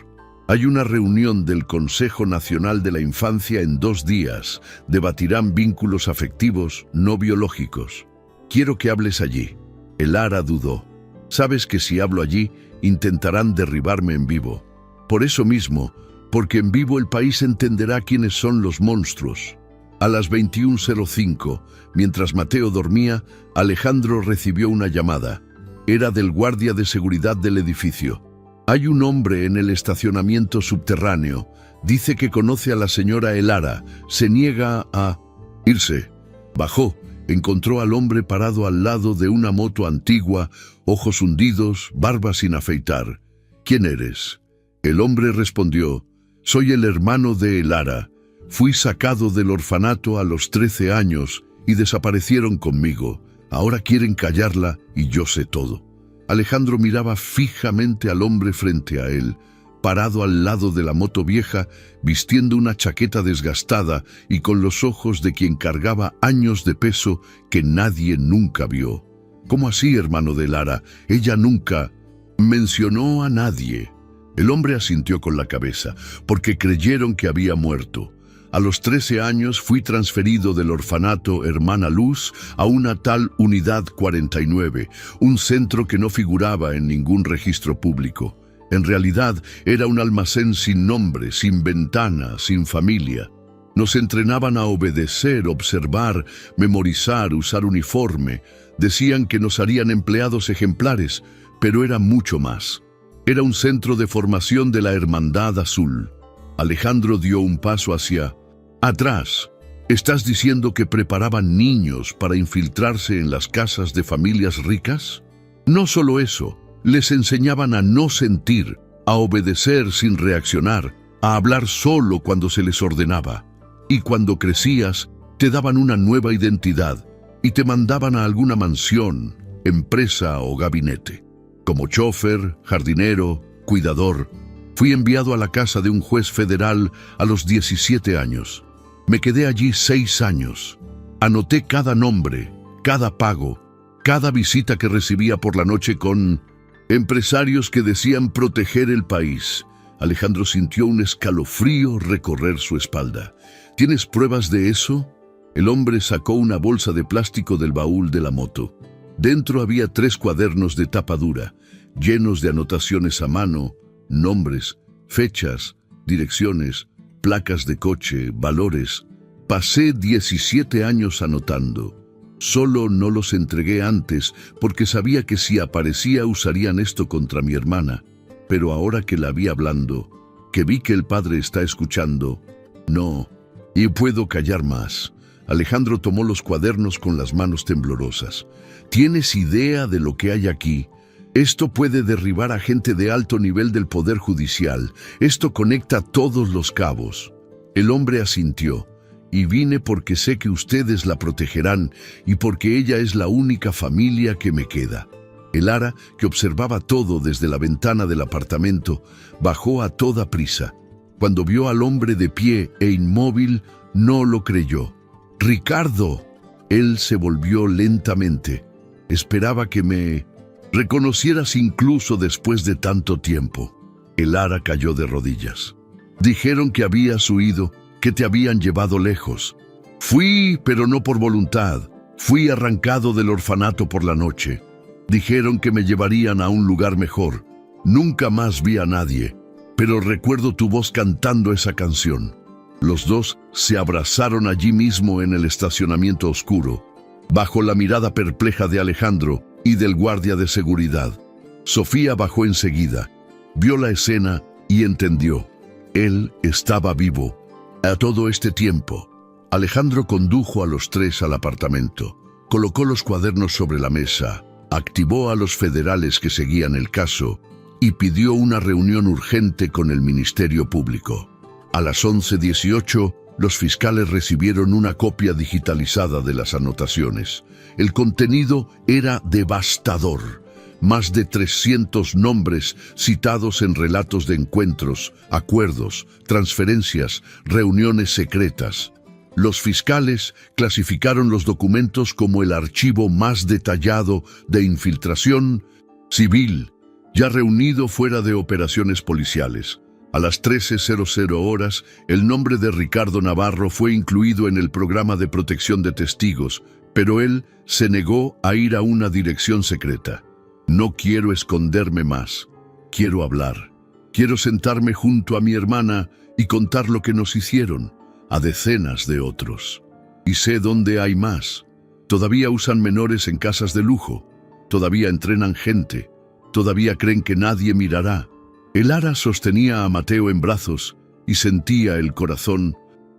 Hay una reunión del Consejo Nacional de la Infancia en 2 días. Debatirán vínculos afectivos no biológicos. Quiero que hables allí. Elara dudó. Sabes que si hablo allí, intentarán derribarme en vivo. Por eso mismo, porque en vivo el país entenderá quiénes son los monstruos. A las 21:05, mientras Mateo dormía, Alejandro recibió una llamada. Era del guardia de seguridad del edificio. Hay un hombre en el estacionamiento subterráneo. Dice que conoce a la señora Elara. Se niega a irse. Bajó. Encontró al hombre parado al lado de una moto antigua, ojos hundidos, barba sin afeitar. ¿Quién eres? El hombre respondió: soy el hermano de Elara. Fui sacado del orfanato a los 13 años y desaparecieron conmigo. Ahora quieren callarla y yo sé todo. Alejandro miraba fijamente al hombre frente a él, parado al lado de la moto vieja, vistiendo una chaqueta desgastada y con los ojos de quien cargaba años de peso que nadie nunca vio. ¿Cómo así, hermano de Lara? Ella nunca mencionó a nadie. El hombre asintió con la cabeza, porque creyeron que había muerto. A los 13 años fui transferido del orfanato Hermana Luz a una tal Unidad 49, un centro que no figuraba en ningún registro público. En realidad era un almacén sin nombre, sin ventana, sin familia. Nos entrenaban a obedecer, observar, memorizar, usar uniforme. Decían que nos harían empleados ejemplares, pero era mucho más. Era un centro de formación de la Hermandad Azul. Alejandro dio un paso hacia atrás. ¿Estás diciendo que preparaban niños para infiltrarse en las casas de familias ricas? No solo eso, les enseñaban a no sentir, a obedecer sin reaccionar, a hablar solo cuando se les ordenaba. Y cuando crecías, te daban una nueva identidad y te mandaban a alguna mansión, empresa o gabinete. Como chofer, jardinero, cuidador, fui enviado a la casa de un juez federal a los 17 años. Me quedé allí 6 años. Anoté cada nombre, cada pago, cada visita que recibía por la noche con empresarios que decían proteger el país. Alejandro sintió un escalofrío recorrer su espalda. ¿Tienes pruebas de eso? El hombre sacó una bolsa de plástico del baúl de la moto. Dentro había 3 cuadernos de tapa dura, llenos de anotaciones a mano, nombres, fechas, direcciones, placas de coche, valores. Pasé 17 años anotando. Solo no los entregué antes porque sabía que si aparecía usarían esto contra mi hermana. Pero ahora que la vi hablando, que vi que el padre está escuchando, no, y puedo callar más. Alejandro tomó los cuadernos con las manos temblorosas. ¿Tienes idea de lo que hay aquí? Esto puede derribar a gente de alto nivel del Poder Judicial. Esto conecta todos los cabos. El hombre asintió. Y vine porque sé que ustedes la protegerán y porque ella es la única familia que me queda. El Lara, que observaba todo desde la ventana del apartamento, bajó a toda prisa. Cuando vio al hombre de pie e inmóvil, no lo creyó. ¡Ricardo! Él se volvió lentamente. Esperaba que me reconocieras incluso después de tanto tiempo. El Lara cayó de rodillas. Dijeron que habías huido, que te habían llevado lejos. Fui, pero no por voluntad. Fui arrancado del orfanato por la noche. Dijeron que me llevarían a un lugar mejor. Nunca más vi a nadie, pero recuerdo tu voz cantando esa canción. Los dos se abrazaron allí mismo en el estacionamiento oscuro, bajo la mirada perpleja de Alejandro y del guardia de seguridad. Sofía bajó enseguida, vio la escena y entendió. Él estaba vivo. A todo este tiempo, Alejandro condujo a los 3 al apartamento, colocó los cuadernos sobre la mesa, activó a los federales que seguían el caso y pidió una reunión urgente con el Ministerio Público. A las 11:18, los fiscales recibieron una copia digitalizada de las anotaciones. El contenido era devastador. Más de 300 nombres citados en relatos de encuentros, acuerdos, transferencias, reuniones secretas. Los fiscales clasificaron los documentos como el archivo más detallado de infiltración civil, ya reunido fuera de operaciones policiales. A las 13:00 horas, el nombre de Ricardo Navarro fue incluido en el programa de protección de testigos, pero él se negó a ir a una dirección secreta. No quiero esconderme más. Quiero hablar. Quiero sentarme junto a mi hermana y contar lo que nos hicieron a decenas de otros. Y sé dónde hay más. Todavía usan menores en casas de lujo. Todavía entrenan gente. Todavía creen que nadie mirará. El Lara sostenía a Mateo en brazos y sentía el corazón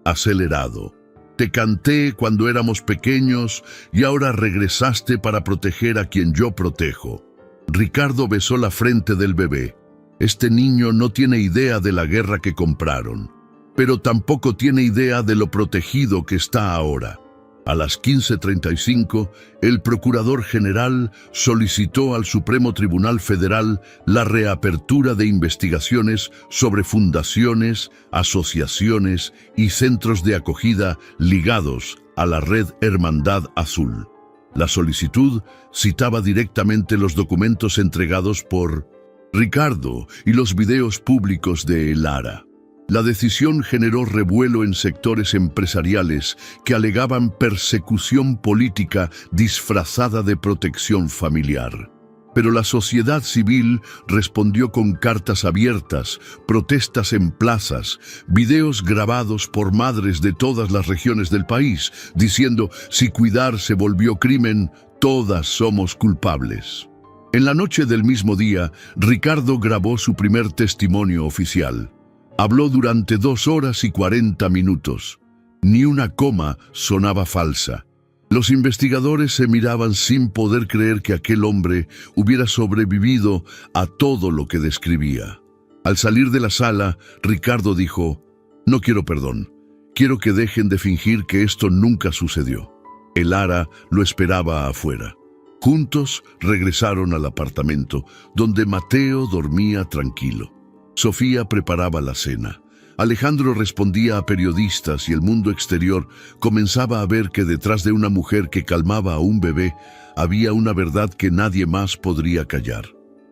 acelerado. Te canté cuando éramos pequeños y ahora regresaste para proteger a quien yo protejo. Ricardo besó la frente del bebé. Este niño no tiene idea de la guerra que compraron, pero tampoco tiene idea de lo protegido que está ahora. A las 15:35, el Procurador General solicitó al Supremo Tribunal Federal la reapertura de investigaciones sobre fundaciones, asociaciones y centros de acogida ligados a la red Hermandad Azul. La solicitud citaba directamente los documentos entregados por Ricardo y los videos públicos de El Ara. La decisión generó revuelo en sectores empresariales que alegaban persecución política disfrazada de protección familiar. Pero la sociedad civil respondió con cartas abiertas, protestas en plazas, videos grabados por madres de todas las regiones del país, diciendo: si cuidar se volvió crimen, todas somos culpables. En la noche del mismo día, Ricardo grabó su primer testimonio oficial. Habló durante 2 horas y 40 minutos. Ni una coma sonaba falsa. Los investigadores se miraban sin poder creer que aquel hombre hubiera sobrevivido a todo lo que describía. Al salir de la sala, Ricardo dijo: no quiero perdón. Quiero que dejen de fingir que esto nunca sucedió. El Ara lo esperaba afuera. Juntos regresaron al apartamento, donde Mateo dormía tranquilo. Sofía preparaba la cena. Alejandro respondía a periodistas y el mundo exterior comenzaba a ver que detrás de una mujer que calmaba a un bebé había una verdad que nadie más podría callar.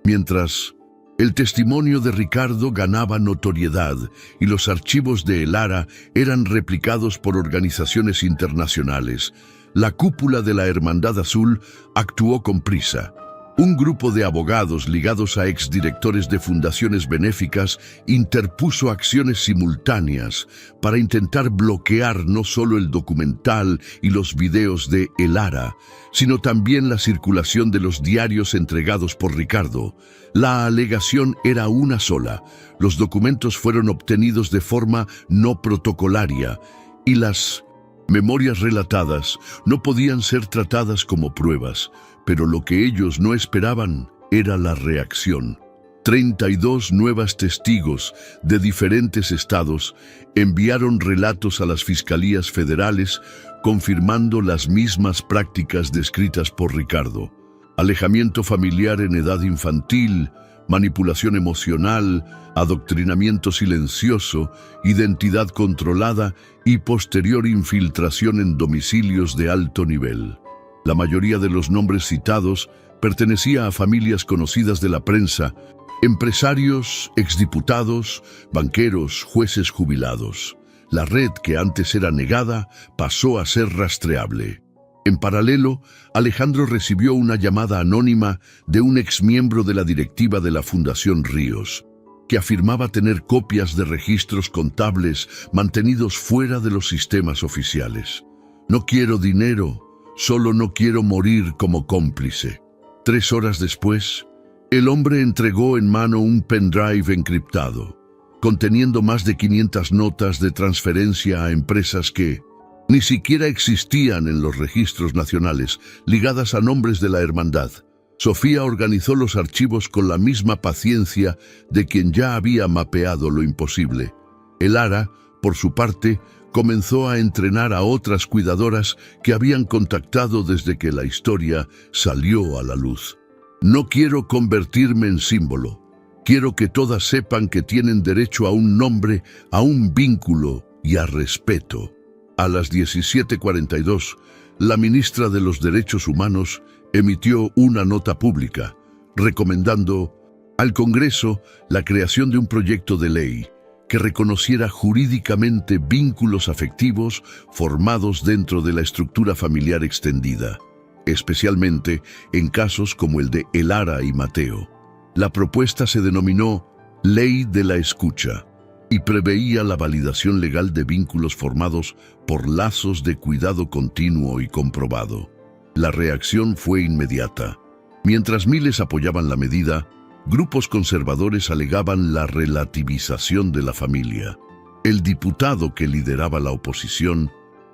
Mientras el testimonio de Ricardo ganaba notoriedad y los archivos de El Ara eran replicados por organizaciones internacionales, la cúpula de la Hermandad Azul actuó con prisa. Un grupo de abogados ligados a exdirectores de fundaciones benéficas interpuso acciones simultáneas para intentar bloquear no solo el documental y los videos de El Ara, sino también la circulación de los diarios entregados por Ricardo. La alegación era una sola: los documentos fueron obtenidos de forma no protocolaria y las memorias relatadas no podían ser tratadas como pruebas. Pero lo que ellos no esperaban era la reacción. 32 nuevas testigos de diferentes estados enviaron relatos a las fiscalías federales confirmando las mismas prácticas descritas por Ricardo: alejamiento familiar en edad infantil, manipulación emocional, adoctrinamiento silencioso, identidad controlada y posterior infiltración en domicilios de alto nivel. La mayoría de los nombres citados pertenecía a familias conocidas de la prensa, empresarios, exdiputados, banqueros, jueces jubilados. La red, que antes era negada, pasó a ser rastreable. En paralelo, Alejandro recibió una llamada anónima de un exmiembro de la directiva de la Fundación Ríos, que afirmaba tener copias de registros contables mantenidos fuera de los sistemas oficiales. No quiero dinero. Solo no quiero morir como cómplice. 3 horas después, el hombre entregó en mano un pendrive encriptado, conteniendo más de 500 notas de transferencia a empresas que ni siquiera existían en los registros nacionales, ligadas a nombres de la hermandad. Sofía organizó los archivos con la misma paciencia de quien ya había mapeado lo imposible. El Ara, por su parte, comenzó a entrenar a otras cuidadoras que habían contactado desde que la historia salió a la luz. No quiero convertirme en símbolo. Quiero que todas sepan que tienen derecho a un nombre, a un vínculo y a respeto. A las 17:42, la ministra de los Derechos Humanos emitió una nota pública recomendando al Congreso la creación de un proyecto de ley que reconociera jurídicamente vínculos afectivos formados dentro de la estructura familiar extendida, especialmente en casos como el de El Ara y Mateo. La propuesta se denominó Ley de la Escucha y preveía la validación legal de vínculos formados por lazos de cuidado continuo y comprobado. La reacción fue inmediata. Mientras miles apoyaban la medida, grupos conservadores alegaban la relativización de la familia. El diputado que lideraba la oposición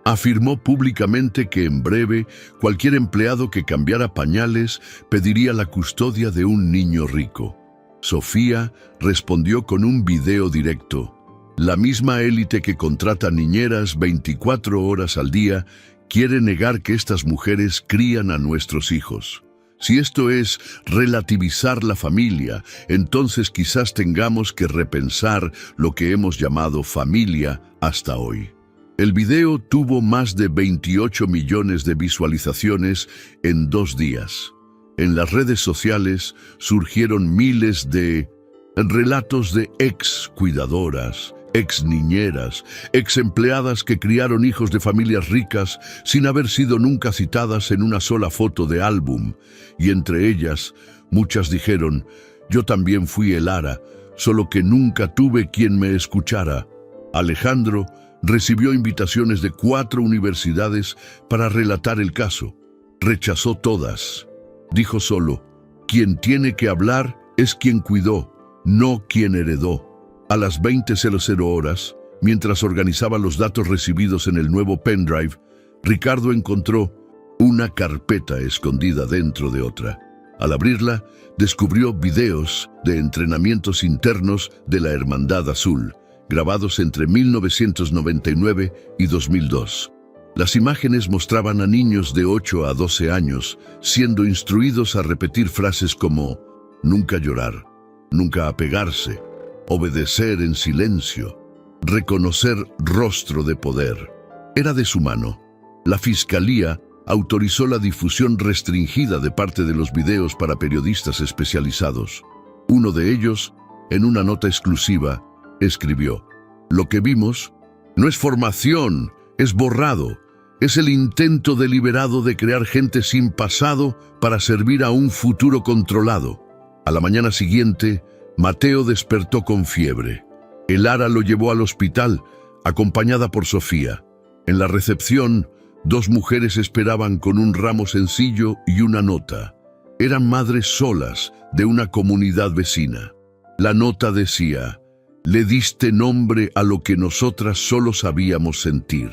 afirmó públicamente que en breve cualquier empleado que cambiara pañales pediría la custodia de un niño rico. Sofía respondió con un video directo. La misma élite que contrata niñeras 24 horas al día quiere negar que estas mujeres crían a nuestros hijos. Si esto es relativizar la familia, entonces quizás tengamos que repensar lo que hemos llamado familia hasta hoy. El video tuvo más de 28 millones de visualizaciones en 2 días. En las redes sociales surgieron miles de relatos de ex cuidadoras, ex niñeras, ex empleadas que criaron hijos de familias ricas sin haber sido nunca citadas en una sola foto de álbum. Y entre ellas, muchas dijeron: yo también fui el Ara, solo que nunca tuve quien me escuchara. Alejandro recibió invitaciones de 4 universidades para relatar el caso. Rechazó todas. Dijo solo: quien tiene que hablar es quien cuidó, no quien heredó. A las 20:00 horas, mientras organizaba los datos recibidos en el nuevo pendrive, Ricardo encontró una carpeta escondida dentro de otra. Al abrirla, descubrió videos de entrenamientos internos de la Hermandad Azul, grabados entre 1999 y 2002. Las imágenes mostraban a niños de 8 a 12 años siendo instruidos a repetir frases como nunca llorar, nunca apegarse, obedecer en silencio, reconocer rostro de poder. Era de su mano. La Fiscalía autorizó la difusión restringida de parte de los videos para periodistas especializados. Uno de ellos, en una nota exclusiva, escribió: lo que vimos no es formación, es borrado. Es el intento deliberado de crear gente sin pasado para servir a un futuro controlado. A la mañana siguiente, Mateo despertó con fiebre. El Ara lo llevó al hospital, acompañada por Sofía. En la recepción, 2 mujeres esperaban con un ramo sencillo y una nota. Eran madres solas de una comunidad vecina. La nota decía: le diste nombre a lo que nosotras solo sabíamos sentir.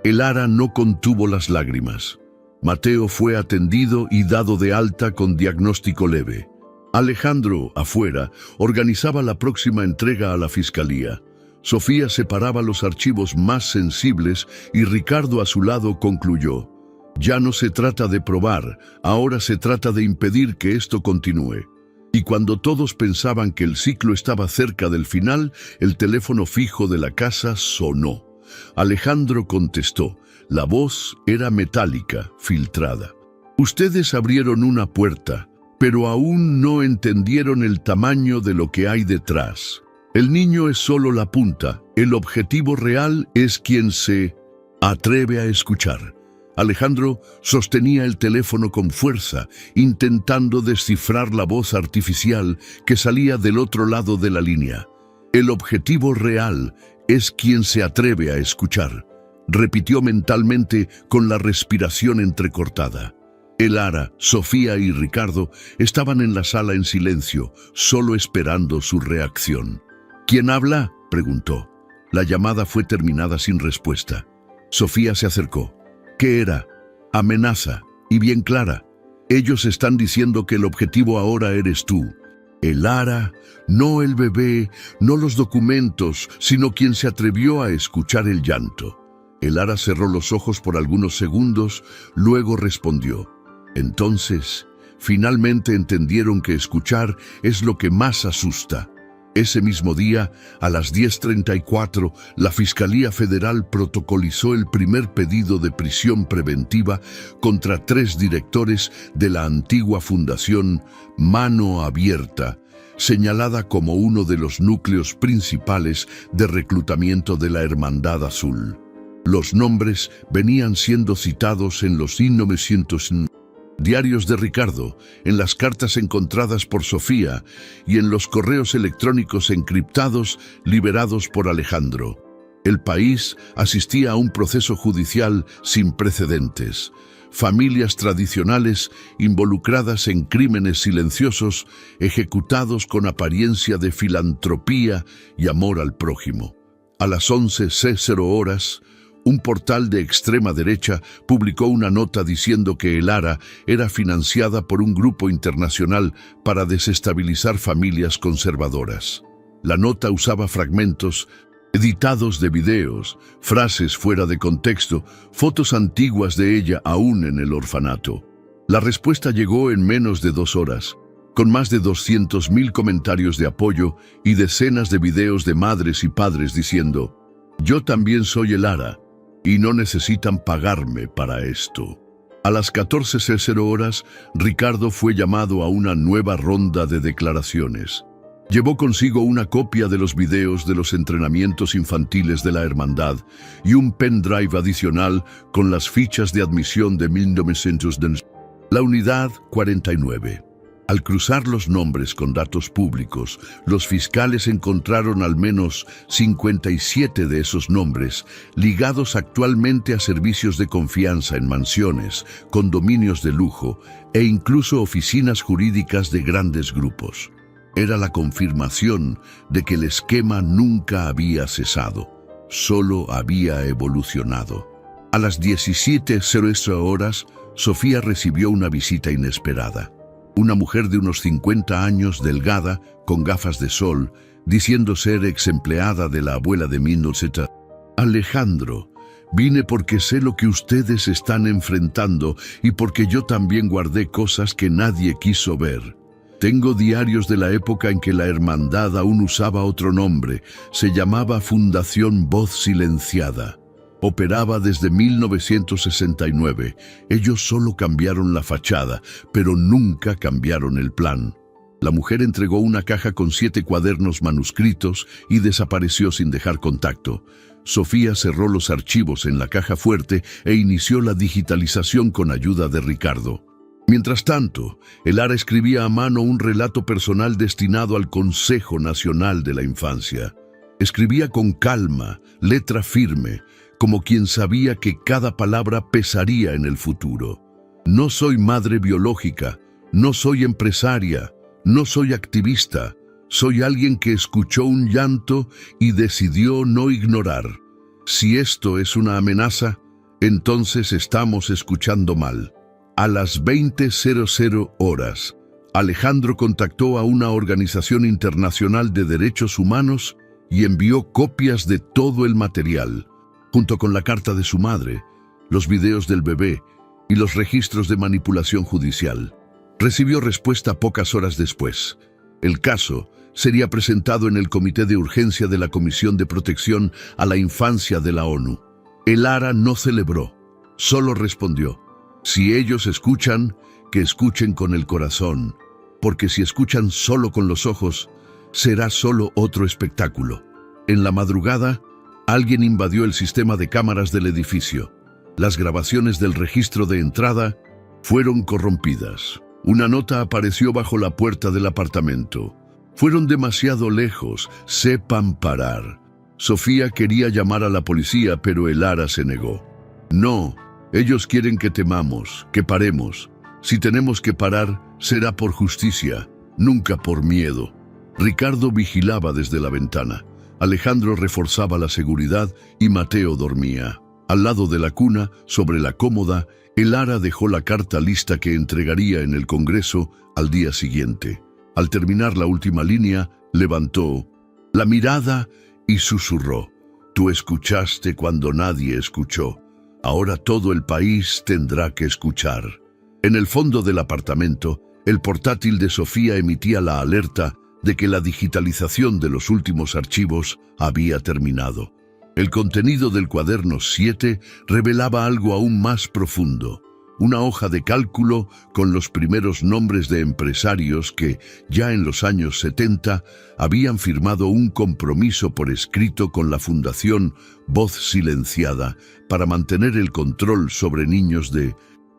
El Ara no contuvo las lágrimas. Mateo fue atendido y dado de alta con diagnóstico leve. Alejandro, afuera, organizaba la próxima entrega a la Fiscalía. Sofía separaba los archivos más sensibles y Ricardo a su lado concluyó: ya no se trata de probar, ahora se trata de impedir que esto continúe. Y cuando todos pensaban que el ciclo estaba cerca del final, el teléfono fijo de la casa sonó. Alejandro contestó. La voz era metálica, filtrada. Ustedes abrieron una puerta, pero aún no entendieron el tamaño de lo que hay detrás. El niño es solo la punta, el objetivo real es quien se atreve a escuchar. Alejandro sostenía el teléfono con fuerza, intentando descifrar la voz artificial que salía del otro lado de la línea. El objetivo real es quien se atreve a escuchar, repitió mentalmente con la respiración entrecortada. El Ara, Sofía y Ricardo estaban en la sala en silencio, solo esperando su reacción. ¿Quién habla?, preguntó. La llamada fue terminada sin respuesta. Sofía se acercó. ¿Qué era? Amenaza, y bien clara. Ellos están diciendo que el objetivo ahora eres tú. El Ara, no el bebé, no los documentos, sino quien se atrevió a escuchar el llanto. El Ara cerró los ojos por algunos segundos, luego respondió. Entonces, finalmente entendieron que escuchar es lo que más asusta. Ese mismo día, a las 10:34, la Fiscalía Federal protocolizó el primer pedido de prisión preventiva contra 3 directores de la antigua fundación Mano Abierta, señalada como uno de los núcleos principales de reclutamiento de la Hermandad Azul. Los nombres venían siendo citados en los 1900 diarios de Ricardo, en las cartas encontradas por Sofía y en los correos electrónicos encriptados liberados por Alejandro. El país asistía a un proceso judicial sin precedentes. Familias tradicionales involucradas en crímenes silenciosos ejecutados con apariencia de filantropía y amor al prójimo. A las 11:00, un portal de extrema derecha publicó una nota diciendo que el Ara era financiada por un grupo internacional para desestabilizar familias conservadoras. La nota usaba fragmentos editados de videos, frases fuera de contexto, fotos antiguas de ella aún en el orfanato. La respuesta llegó en menos de 2 horas, con más de 200.000 comentarios de apoyo y decenas de videos de madres y padres diciendo: «Yo también soy Elara, y no necesitan pagarme para esto». A las 14:00 horas, Ricardo fue llamado a una nueva ronda de declaraciones. Llevó consigo una copia de los videos de los entrenamientos infantiles de la hermandad y un pendrive adicional con las fichas de admisión de 1900. La unidad 49. Al cruzar los nombres con datos públicos, los fiscales encontraron al menos 57 de esos nombres ligados actualmente a servicios de confianza en mansiones, condominios de lujo e incluso oficinas jurídicas de grandes grupos. Era la confirmación de que el esquema nunca había cesado, solo había evolucionado. A las 17:00 horas, Sofía recibió una visita inesperada. Una mujer de unos 50 años, delgada, con gafas de sol, diciendo ser ex empleada de la abuela de Minolzeta. «Alejandro, vine porque sé lo que ustedes están enfrentando y porque yo también guardé cosas que nadie quiso ver. Tengo diarios de la época en que la hermandad aún usaba otro nombre, se llamaba Fundación Voz Silenciada. Operaba desde 1969. Ellos solo cambiaron la fachada, pero nunca cambiaron el plan». La mujer entregó una caja con 7 cuadernos manuscritos y desapareció sin dejar contacto. Sofía cerró los archivos en la caja fuerte e inició la digitalización con ayuda de Ricardo. Mientras tanto, Elara escribía a mano un relato personal destinado al Consejo Nacional de la Infancia. Escribía con calma, letra firme, como quien sabía que cada palabra pesaría en el futuro. «No soy madre biológica, no soy empresaria, no soy activista. Soy alguien que escuchó un llanto y decidió no ignorar. Si esto es una amenaza, entonces estamos escuchando mal». A las 20:00 horas, Alejandro contactó a una organización internacional de derechos humanos y envió copias de todo el material, junto con la carta de su madre, los videos del bebé y los registros de manipulación judicial. Recibió respuesta pocas horas después. El caso sería presentado en el Comité de Urgencia de la Comisión de Protección a la Infancia de la ONU. Elara no celebró, solo respondió: «Si ellos escuchan, que escuchen con el corazón, porque si escuchan solo con los ojos, será solo otro espectáculo». En la madrugada, alguien invadió el sistema de cámaras del edificio. Las grabaciones del registro de entrada fueron corrompidas. Una nota apareció bajo la puerta del apartamento: «Fueron demasiado lejos, sepan parar». Sofía quería llamar a la policía, pero Elara se negó. «No, ellos quieren que temamos, que paremos. Si tenemos que parar, será por justicia, nunca por miedo». Ricardo vigilaba desde la ventana. Alejandro reforzaba la seguridad y Mateo dormía. Al lado de la cuna, sobre la cómoda, Elara dejó la carta lista que entregaría en el Congreso al día siguiente. Al terminar la última línea, levantó la mirada y susurró: «Tú escuchaste cuando nadie escuchó. Ahora todo el país tendrá que escuchar». En el fondo del apartamento, el portátil de Sofía emitía la alerta de que la digitalización de los últimos archivos había terminado. El contenido del cuaderno 7 revelaba algo aún más profundo: una hoja de cálculo con los primeros nombres de empresarios que, ya en los años 70, habían firmado un compromiso por escrito con la Fundación Voz Silenciada para mantener el control sobre niños de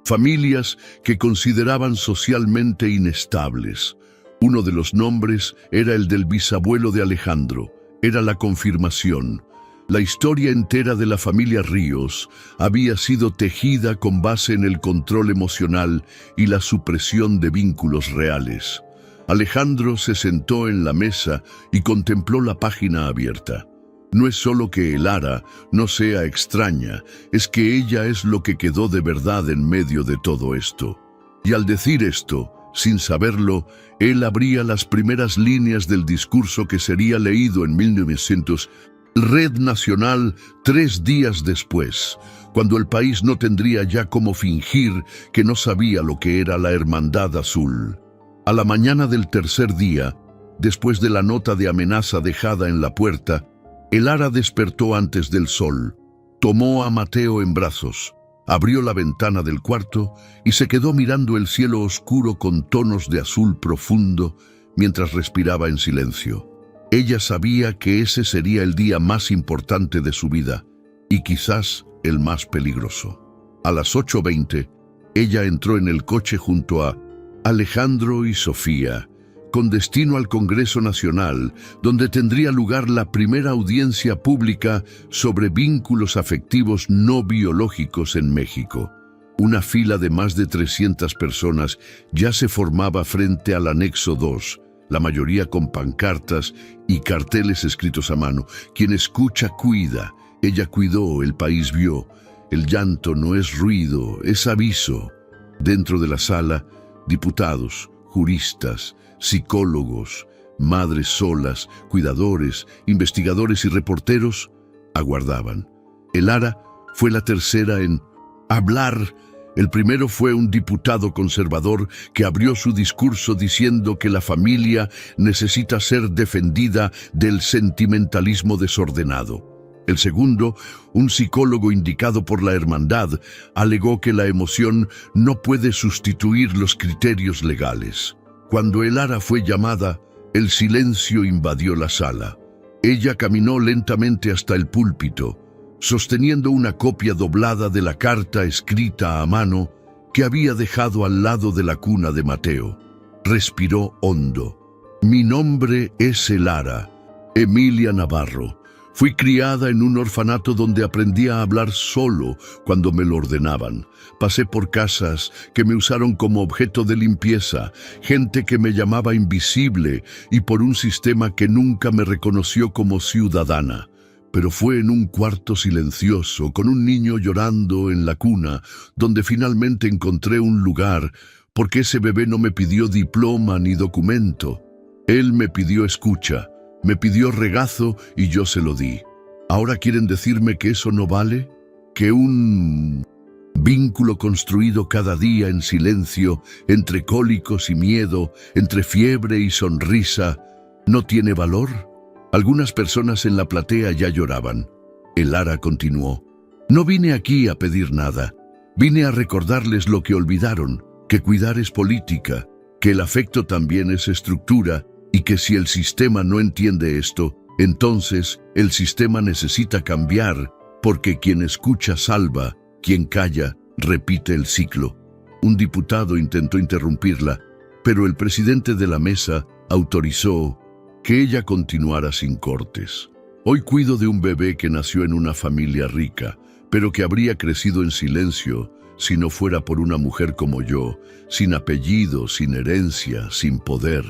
familias que consideraban socialmente inestables. Uno de los nombres era el del bisabuelo de Alejandro. Era la confirmación. La historia entera de la familia Ríos había sido tejida con base en el control emocional y la supresión de vínculos reales. Alejandro se sentó en la mesa y contempló la página abierta. No es solo que Elara no sea extraña, es que ella es lo que quedó de verdad en medio de todo esto. Y al decir esto, sin saberlo, él abría las primeras líneas del discurso que sería leído en 1900. Red Nacional 3 días después, cuando el país no tendría ya cómo fingir que no sabía lo que era la Hermandad Azul. A la mañana del tercer día, después de la nota de amenaza dejada en la puerta, el Ara despertó antes del sol, tomó a Mateo en brazos, abrió la ventana del cuarto y se quedó mirando el cielo oscuro con tonos de azul profundo mientras respiraba en silencio. Ella sabía que ese sería el día más importante de su vida y quizás el más peligroso. A las 8:20, ella entró en el coche junto a Alejandro y Sofía, con destino al Congreso Nacional, donde tendría lugar la primera audiencia pública sobre vínculos afectivos no biológicos en México. Una fila de más de 300 personas ya se formaba frente al anexo 2, la mayoría con pancartas y carteles escritos a mano. Quien escucha cuida, ella cuidó, el país vio. El llanto no es ruido, es aviso. Dentro de la sala, diputados, juristas, psicólogos, madres solas, cuidadores, investigadores y reporteros aguardaban. El Ara fue la tercera en hablar. El primero fue un diputado conservador que abrió su discurso diciendo que la familia necesita ser defendida del sentimentalismo desordenado. El segundo, un psicólogo indicado por la Hermandad, alegó que la emoción no puede sustituir los criterios legales. Cuando el Ara fue llamada, el silencio invadió la sala. Ella caminó lentamente hasta el púlpito, sosteniendo una copia doblada de la carta escrita a mano que había dejado al lado de la cuna de Mateo. Respiró hondo. Mi nombre es el Ara, Emilia Navarro. Fui criada en un orfanato donde aprendí a hablar solo cuando me lo ordenaban. Pasé por casas que me usaron como objeto de limpieza, gente que me llamaba invisible y por un sistema que nunca me reconoció como ciudadana. Pero fue en un cuarto silencioso, con un niño llorando en la cuna, donde finalmente encontré un lugar, porque ese bebé no me pidió diploma ni documento. Él me pidió escucha. Me pidió regazo y yo se lo di. ¿Ahora quieren decirme que eso no vale? ¿Que un vínculo construido cada día en silencio, entre cólicos y miedo, entre fiebre y sonrisa, no tiene valor? Algunas personas en la platea ya lloraban. El Ara continuó. No vine aquí a pedir nada. Vine a recordarles lo que olvidaron, que cuidar es política, que el afecto también es estructura, y que si el sistema no entiende esto, entonces el sistema necesita cambiar, porque quien escucha salva, quien calla repite el ciclo. Un diputado intentó interrumpirla, pero el presidente de la mesa autorizó que ella continuara sin cortes. Hoy cuido de un bebé que nació en una familia rica, pero que habría crecido en silencio si no fuera por una mujer como yo, sin apellido, sin herencia, sin poder.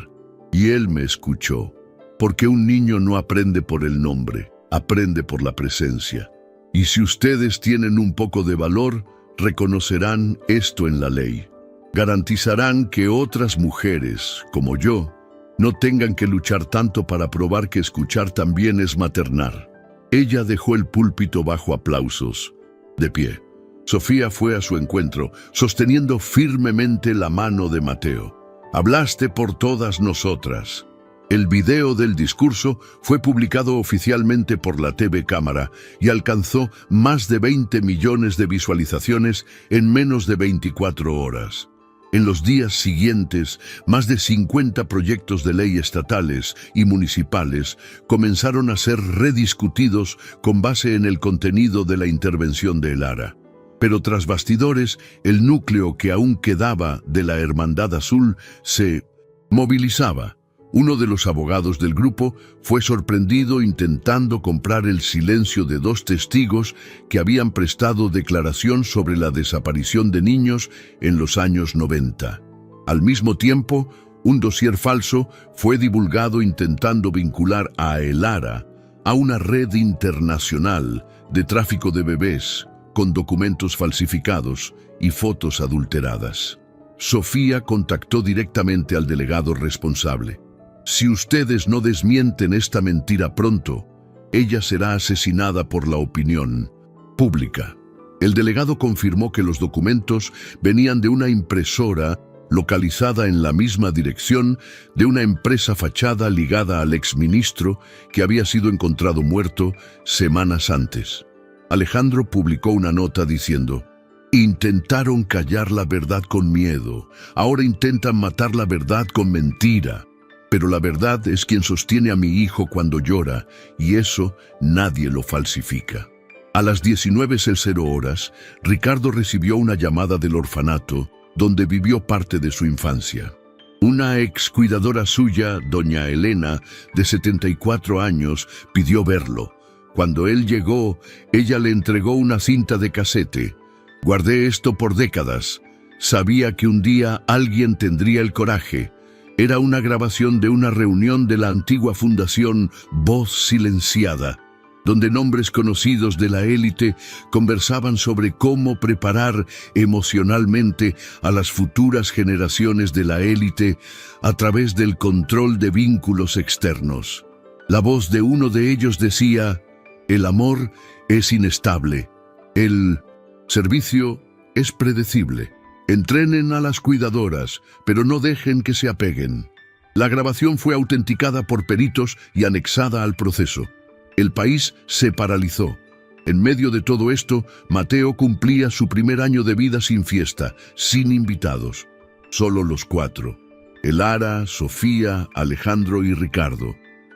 Y él me escuchó, porque un niño no aprende por el nombre, aprende por la presencia. Y si ustedes tienen un poco de valor, reconocerán esto en la ley. Garantizarán que otras mujeres, como yo, no tengan que luchar tanto para probar que escuchar también es maternar. Ella dejó el púlpito bajo aplausos, de pie. Sofía fue a su encuentro, sosteniendo firmemente la mano de Mateo. Hablaste por todas nosotras. El video del discurso fue publicado oficialmente por la TV Cámara y alcanzó más de 20 millones de visualizaciones en menos de 24 horas. En los días siguientes, más de 50 proyectos de ley estatales y municipales comenzaron a ser rediscutidos con base en el contenido de la intervención de el Ara. Pero tras bastidores, el núcleo que aún quedaba de la Hermandad Azul se movilizaba. Uno de los abogados del grupo fue sorprendido intentando comprar el silencio de 2 testigos que habían prestado declaración sobre la desaparición de niños en los años 90. Al mismo tiempo, un dossier falso fue divulgado intentando vincular a el Ara a una red internacional de tráfico de bebés, con documentos falsificados y fotos adulteradas. Sofía contactó directamente al delegado responsable. Si ustedes no desmienten esta mentira pronto, ella será asesinada por la opinión pública. El delegado confirmó que los documentos venían de una impresora localizada en la misma dirección de una empresa fachada ligada al exministro que había sido encontrado muerto semanas antes. Alejandro publicó una nota diciendo: intentaron callar la verdad con miedo, ahora intentan matar la verdad con mentira. Pero la verdad es quien sostiene a mi hijo cuando llora, y eso nadie lo falsifica. A las 19:00 horas, Ricardo recibió una llamada del orfanato, donde vivió parte de su infancia. Una ex cuidadora suya, doña Elena, de 74 años, pidió verlo. Cuando él llegó, ella le entregó una cinta de casete. Guardé esto por décadas. Sabía que un día alguien tendría el coraje. Era una grabación de una reunión de la antigua fundación Voz Silenciada, donde nombres conocidos de la élite conversaban sobre cómo preparar emocionalmente a las futuras generaciones de la élite a través del control de vínculos externos. La voz de uno de ellos decía: el amor es inestable, el servicio es predecible. Entrenen a las cuidadoras, pero no dejen que se apeguen. La grabación fue autenticada por peritos y anexada al proceso. El país se paralizó. En medio de todo esto, Mateo cumplía su primer año de vida sin fiesta, sin invitados. Solo los 4. Elara, Sofía, Alejandro y Ricardo.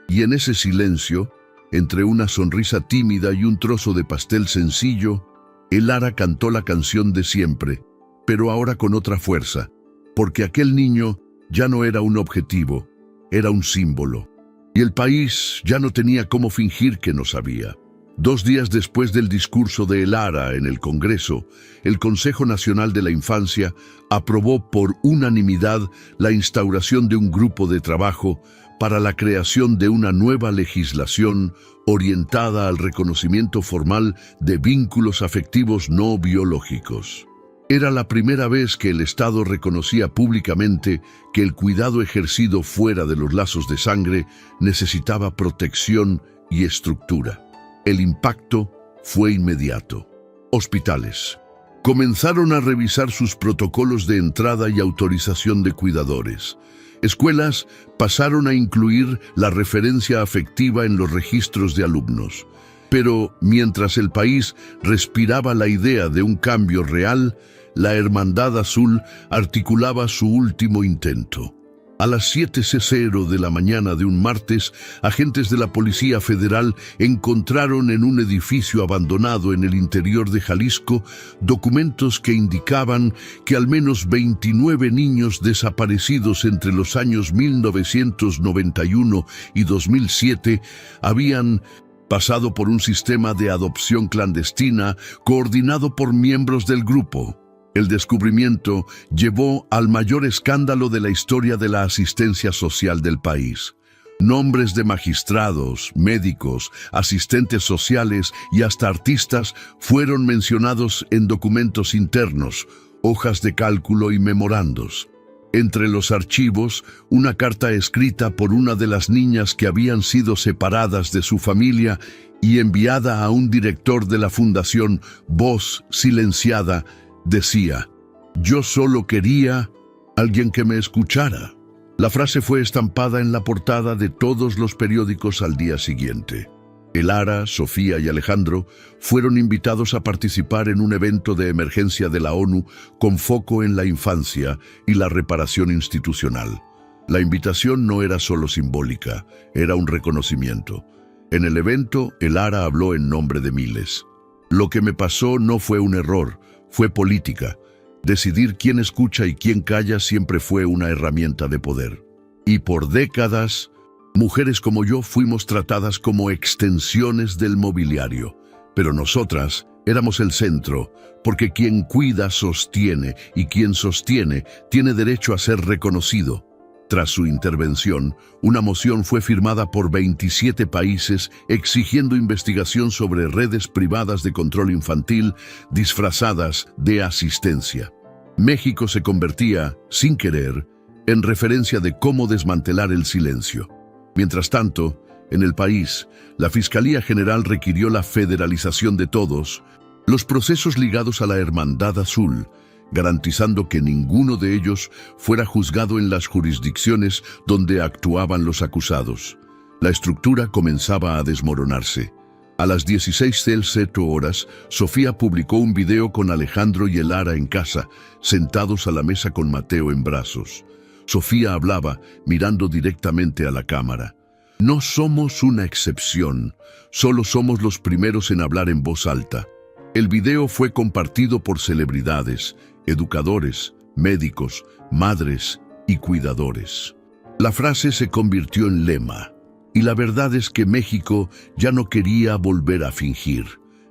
Y en ese silencio, entre una sonrisa tímida y un trozo de pastel sencillo, Elara cantó la canción de siempre, pero ahora con otra fuerza, porque aquel niño ya no era un objetivo, era un símbolo. Y el país ya no tenía cómo fingir que no sabía. 2 días después del discurso de Elara en el Congreso, el Consejo Nacional de la Infancia aprobó por unanimidad la instauración de un grupo de trabajo para la creación de una nueva legislación orientada al reconocimiento formal de vínculos afectivos no biológicos. Era la primera vez que el Estado reconocía públicamente que el cuidado ejercido fuera de los lazos de sangre necesitaba protección y estructura. El impacto fue inmediato. Hospitales comenzaron a revisar sus protocolos de entrada y autorización de cuidadores. Escuelas pasaron a incluir la referencia afectiva en los registros de alumnos. Pero mientras el país respiraba la idea de un cambio real, la Hermandad Azul articulaba su último intento. A las 7:00 de la mañana de un martes, agentes de la Policía Federal encontraron en un edificio abandonado en el interior de Jalisco documentos que indicaban que al menos 29 niños desaparecidos entre los años 1991 y 2007 habían pasado por un sistema de adopción clandestina coordinado por miembros del grupo. El descubrimiento llevó al mayor escándalo de la historia de la asistencia social del país. Nombres de magistrados, médicos, asistentes sociales y hasta artistas fueron mencionados en documentos internos, hojas de cálculo y memorandos. Entre los archivos, una carta escrita por una de las niñas que habían sido separadas de su familia y enviada a un director de la Fundación Voz Silenciada, decía: yo solo quería alguien que me escuchara. La frase fue estampada en la portada de todos los periódicos al día siguiente. Elara, Sofía y Alejandro fueron invitados a participar en un evento de emergencia de la ONU con foco en la infancia y la reparación institucional. La invitación no era solo simbólica, era un reconocimiento. En el evento, Elara habló en nombre de miles. Lo que me pasó no fue un error, fue política. Decidir quién escucha y quién calla siempre fue una herramienta de poder. Y por décadas, mujeres como yo fuimos tratadas como extensiones del mobiliario. Pero nosotras éramos el centro, porque quien cuida sostiene, y quien sostiene tiene derecho a ser reconocido. Tras su intervención, una moción fue firmada por 27 países exigiendo investigación sobre redes privadas de control infantil disfrazadas de asistencia. México se convertía, sin querer, en referencia de cómo desmantelar el silencio. Mientras tanto, En el país, la Fiscalía General requirió la federalización de todos los procesos ligados a la Hermandad Azul, garantizando que ninguno de ellos fuera juzgado en las jurisdicciones donde actuaban los acusados. La estructura comenzaba a desmoronarse. A las 16:00 horas, Sofía publicó un video con Alejandro y Elara en casa, sentados a la mesa con Mateo en brazos. Sofía hablaba, mirando directamente a la cámara. No somos una excepción, solo somos los primeros en hablar en voz alta. El video fue compartido por celebridades, educadores, médicos, madres y cuidadores. La frase se convirtió en lema. Y la verdad es que México ya no quería volver a fingir.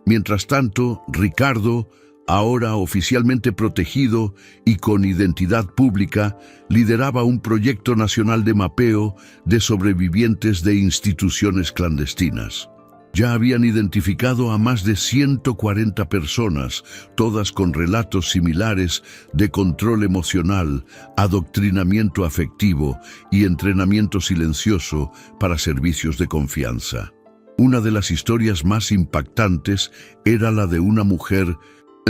Mientras tanto, Ricardo, ahora oficialmente protegido y con identidad pública, lideraba un proyecto nacional de mapeo de sobrevivientes de instituciones clandestinas. Ya habían identificado a más de 140 personas, todas con relatos similares de control emocional, adoctrinamiento afectivo y entrenamiento silencioso para servicios de confianza. Una de las historias más impactantes era la de una mujer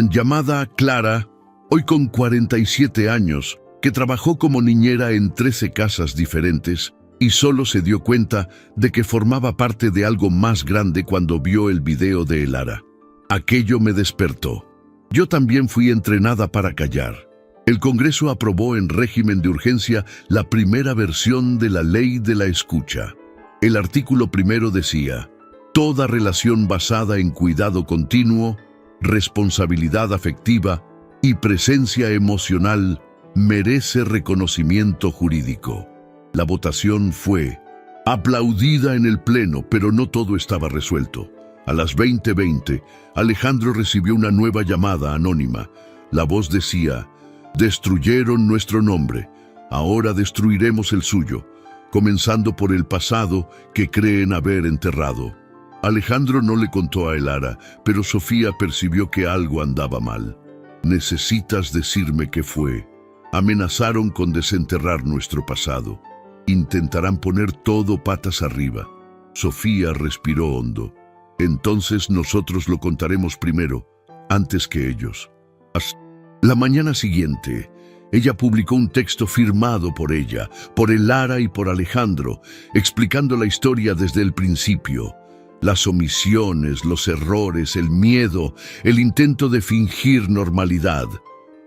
llamada Clara, hoy con 47 años, que trabajó como niñera en 13 casas diferentes y solo se dio cuenta de que formaba parte de algo más grande cuando vio el video de Elara. Aquello me despertó. Yo también fui entrenada para callar. El Congreso aprobó en régimen de urgencia la primera versión de la Ley de la Escucha. El artículo primero decía: toda relación basada en cuidado continuo, responsabilidad afectiva y presencia emocional merece reconocimiento jurídico. La votación fue aplaudida en el Pleno, pero no todo estaba resuelto. A las 20:20, Alejandro recibió una nueva llamada anónima. La voz decía: destruyeron nuestro nombre, ahora destruiremos el suyo, comenzando por el pasado que creen haber enterrado. Alejandro no le contó a Elara, pero Sofía percibió que algo andaba mal. Necesitas decirme qué fue. Amenazaron con desenterrar nuestro pasado. Intentarán poner todo patas arriba. Sofía respiró hondo. Entonces nosotros lo contaremos primero, antes que ellos. La mañana siguiente, ella publicó un texto firmado por ella, por Elara y por Alejandro, explicando la historia desde el principio. Las omisiones, los errores, el miedo, el intento de fingir normalidad.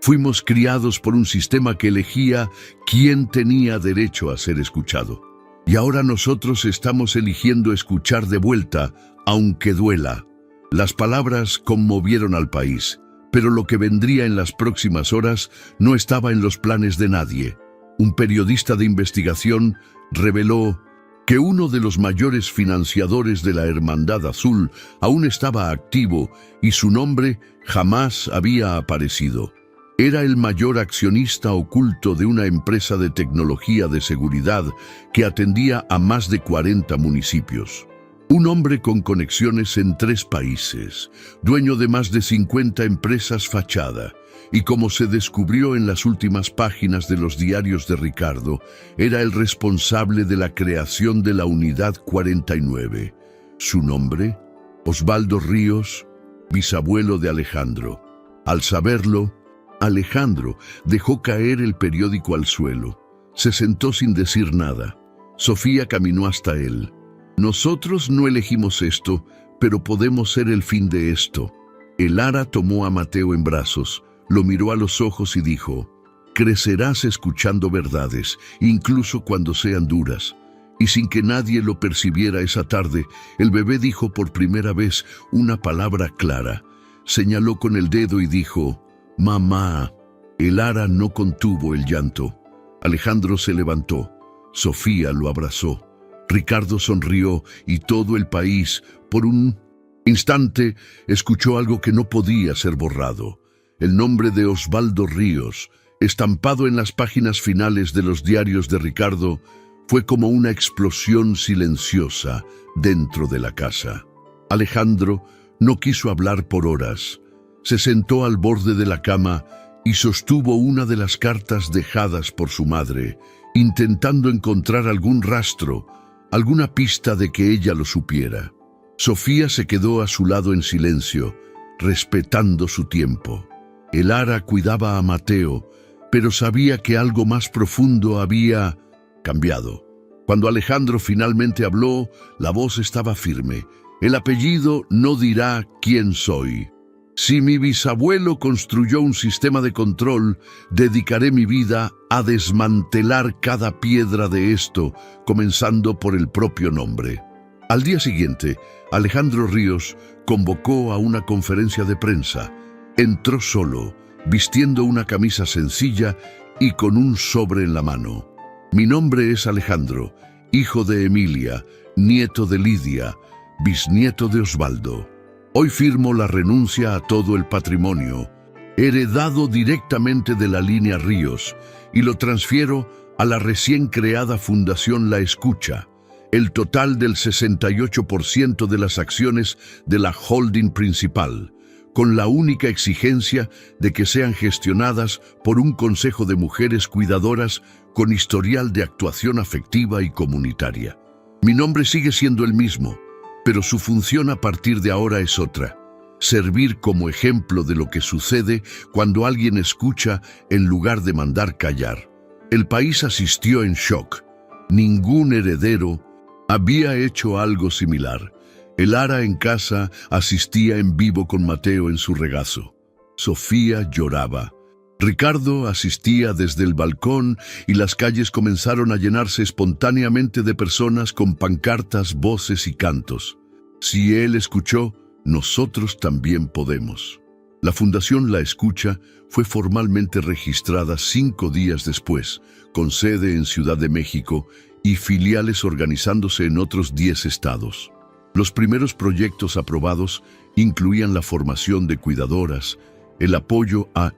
Fuimos criados por un sistema que elegía quién tenía derecho a ser escuchado. Y ahora nosotros estamos eligiendo escuchar de vuelta, aunque duela. Las palabras conmovieron al país, pero lo que vendría en las próximas horas no estaba en los planes de nadie. Un periodista de investigación reveló que uno de los mayores financiadores de la Hermandad Azul aún estaba activo y su nombre jamás había aparecido. Era el mayor accionista oculto de una empresa de tecnología de seguridad que atendía a más de 40 municipios. Un hombre con conexiones en 3 países, dueño de más de 50 empresas fachada, y como se descubrió en las últimas páginas de los diarios de Ricardo, era el responsable de la creación de la Unidad 49. Su nombre: Osvaldo Ríos, bisabuelo de Alejandro. Al saberlo, Alejandro dejó caer el periódico al suelo. Se sentó sin decir nada. Sofía caminó hasta él. Nosotros no elegimos esto, pero podemos ser el fin de esto. Elara tomó a Mateo en brazos, lo miró a los ojos y dijo: crecerás escuchando verdades, incluso cuando sean duras. Y sin que nadie lo percibiera esa tarde, el bebé dijo por primera vez una palabra clara. Señaló con el dedo y dijo: mamá. Elara no contuvo el llanto. Alejandro se levantó. Sofía lo abrazó. Ricardo sonrió y todo el país, por un instante, escuchó algo que no podía ser borrado. El nombre de Osvaldo Ríos, estampado en las páginas finales de los diarios de Ricardo, fue como una explosión silenciosa dentro de la casa. Alejandro no quiso hablar por horas. Se sentó al borde de la cama y sostuvo una de las cartas dejadas por su madre, intentando encontrar algún rastro, alguna pista de que ella lo supiera. Sofía se quedó a su lado en silencio, respetando su tiempo. Elara cuidaba a Mateo, pero sabía que algo más profundo había cambiado. Cuando Alejandro finalmente habló, la voz estaba firme. El apellido no dirá quién soy. Si mi bisabuelo construyó un sistema de control, dedicaré mi vida a desmantelar cada piedra de esto, comenzando por el propio nombre. Al día siguiente, Alejandro Ríos convocó a una conferencia de prensa. Entró solo, vistiendo una camisa sencilla y con un sobre en la mano. Mi nombre es Alejandro, hijo de Emilia, nieto de Lidia, bisnieto de Osvaldo. Hoy firmo la renuncia a todo el patrimonio, heredado directamente de la línea Ríos, y lo transfiero a la recién creada Fundación La Escucha, el total del 68% de las acciones de la holding principal, con la única exigencia de que sean gestionadas por un consejo de mujeres cuidadoras con historial de actuación afectiva y comunitaria. Mi nombre sigue siendo el mismo, pero su función a partir de ahora es otra: servir como ejemplo de lo que sucede cuando alguien escucha en lugar de mandar callar. El país asistió en shock. Ningún heredero había hecho algo similar. Elara en casa asistía en vivo con Mateo en su regazo. Sofía lloraba. Ricardo asistía desde el balcón y las calles comenzaron a llenarse espontáneamente de personas con pancartas, voces y cantos. Si él escuchó, nosotros también podemos. La Fundación La Escucha fue formalmente registrada 5 días después, con sede en Ciudad de México y filiales organizándose en otros 10 estados. Los primeros proyectos aprobados incluían la formación de cuidadoras, el apoyo a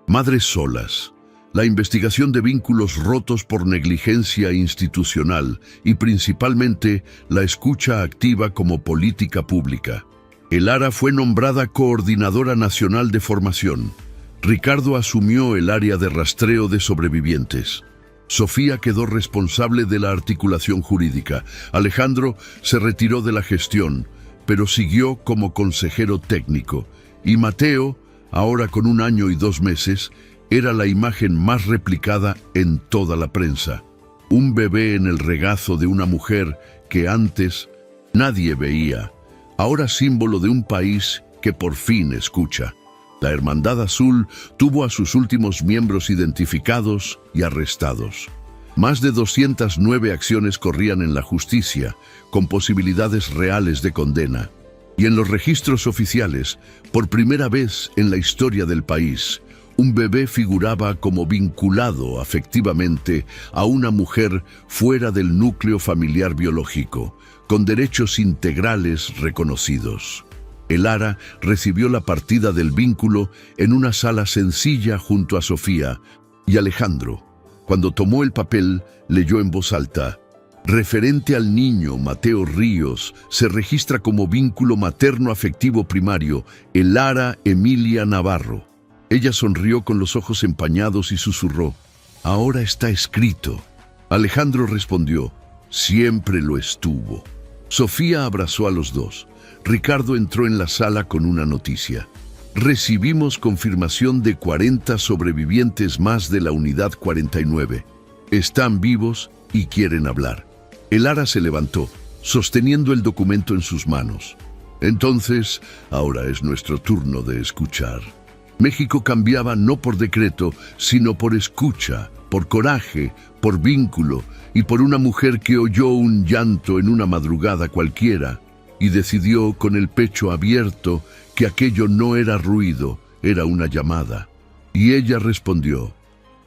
madres solas, la investigación de vínculos rotos por negligencia institucional y principalmente la escucha activa como política pública. Elara fue nombrada Coordinadora Nacional de Formación. Ricardo asumió el área de rastreo de sobrevivientes. Sofía quedó responsable de la articulación jurídica. Alejandro se retiró de la gestión, pero siguió como consejero técnico. Y Mateo, ahora con 1 año y 2 meses, era la imagen más replicada en toda la prensa. Un bebé en el regazo de una mujer que antes nadie veía, ahora símbolo de un país que por fin escucha. La Hermandad Azul tuvo a sus últimos miembros identificados y arrestados. Más de 209 acciones corrían en la justicia, con posibilidades reales de condena. Y en los registros oficiales, por primera vez en la historia del país, un bebé figuraba como vinculado afectivamente a una mujer fuera del núcleo familiar biológico, con derechos integrales reconocidos. Elara recibió la partida del vínculo en una sala sencilla junto a Sofía y Alejandro. Cuando tomó el papel, leyó en voz alta: referente al niño Mateo Ríos, se registra como vínculo materno-afectivo primario Elara Emilia Navarro. Ella sonrió con los ojos empañados y susurró: ahora está escrito. Alejandro respondió: siempre lo estuvo. Sofía abrazó a los dos. Ricardo entró en la sala con una noticia: recibimos confirmación de 40 sobrevivientes más de la unidad 49. Están vivos y quieren hablar. Elara se levantó, sosteniendo el documento en sus manos. Entonces, ahora es nuestro turno de escuchar. México cambiaba no por decreto, sino por escucha, por coraje, por vínculo y por una mujer que oyó un llanto en una madrugada cualquiera y decidió con el pecho abierto que aquello no era ruido, era una llamada. Y ella respondió: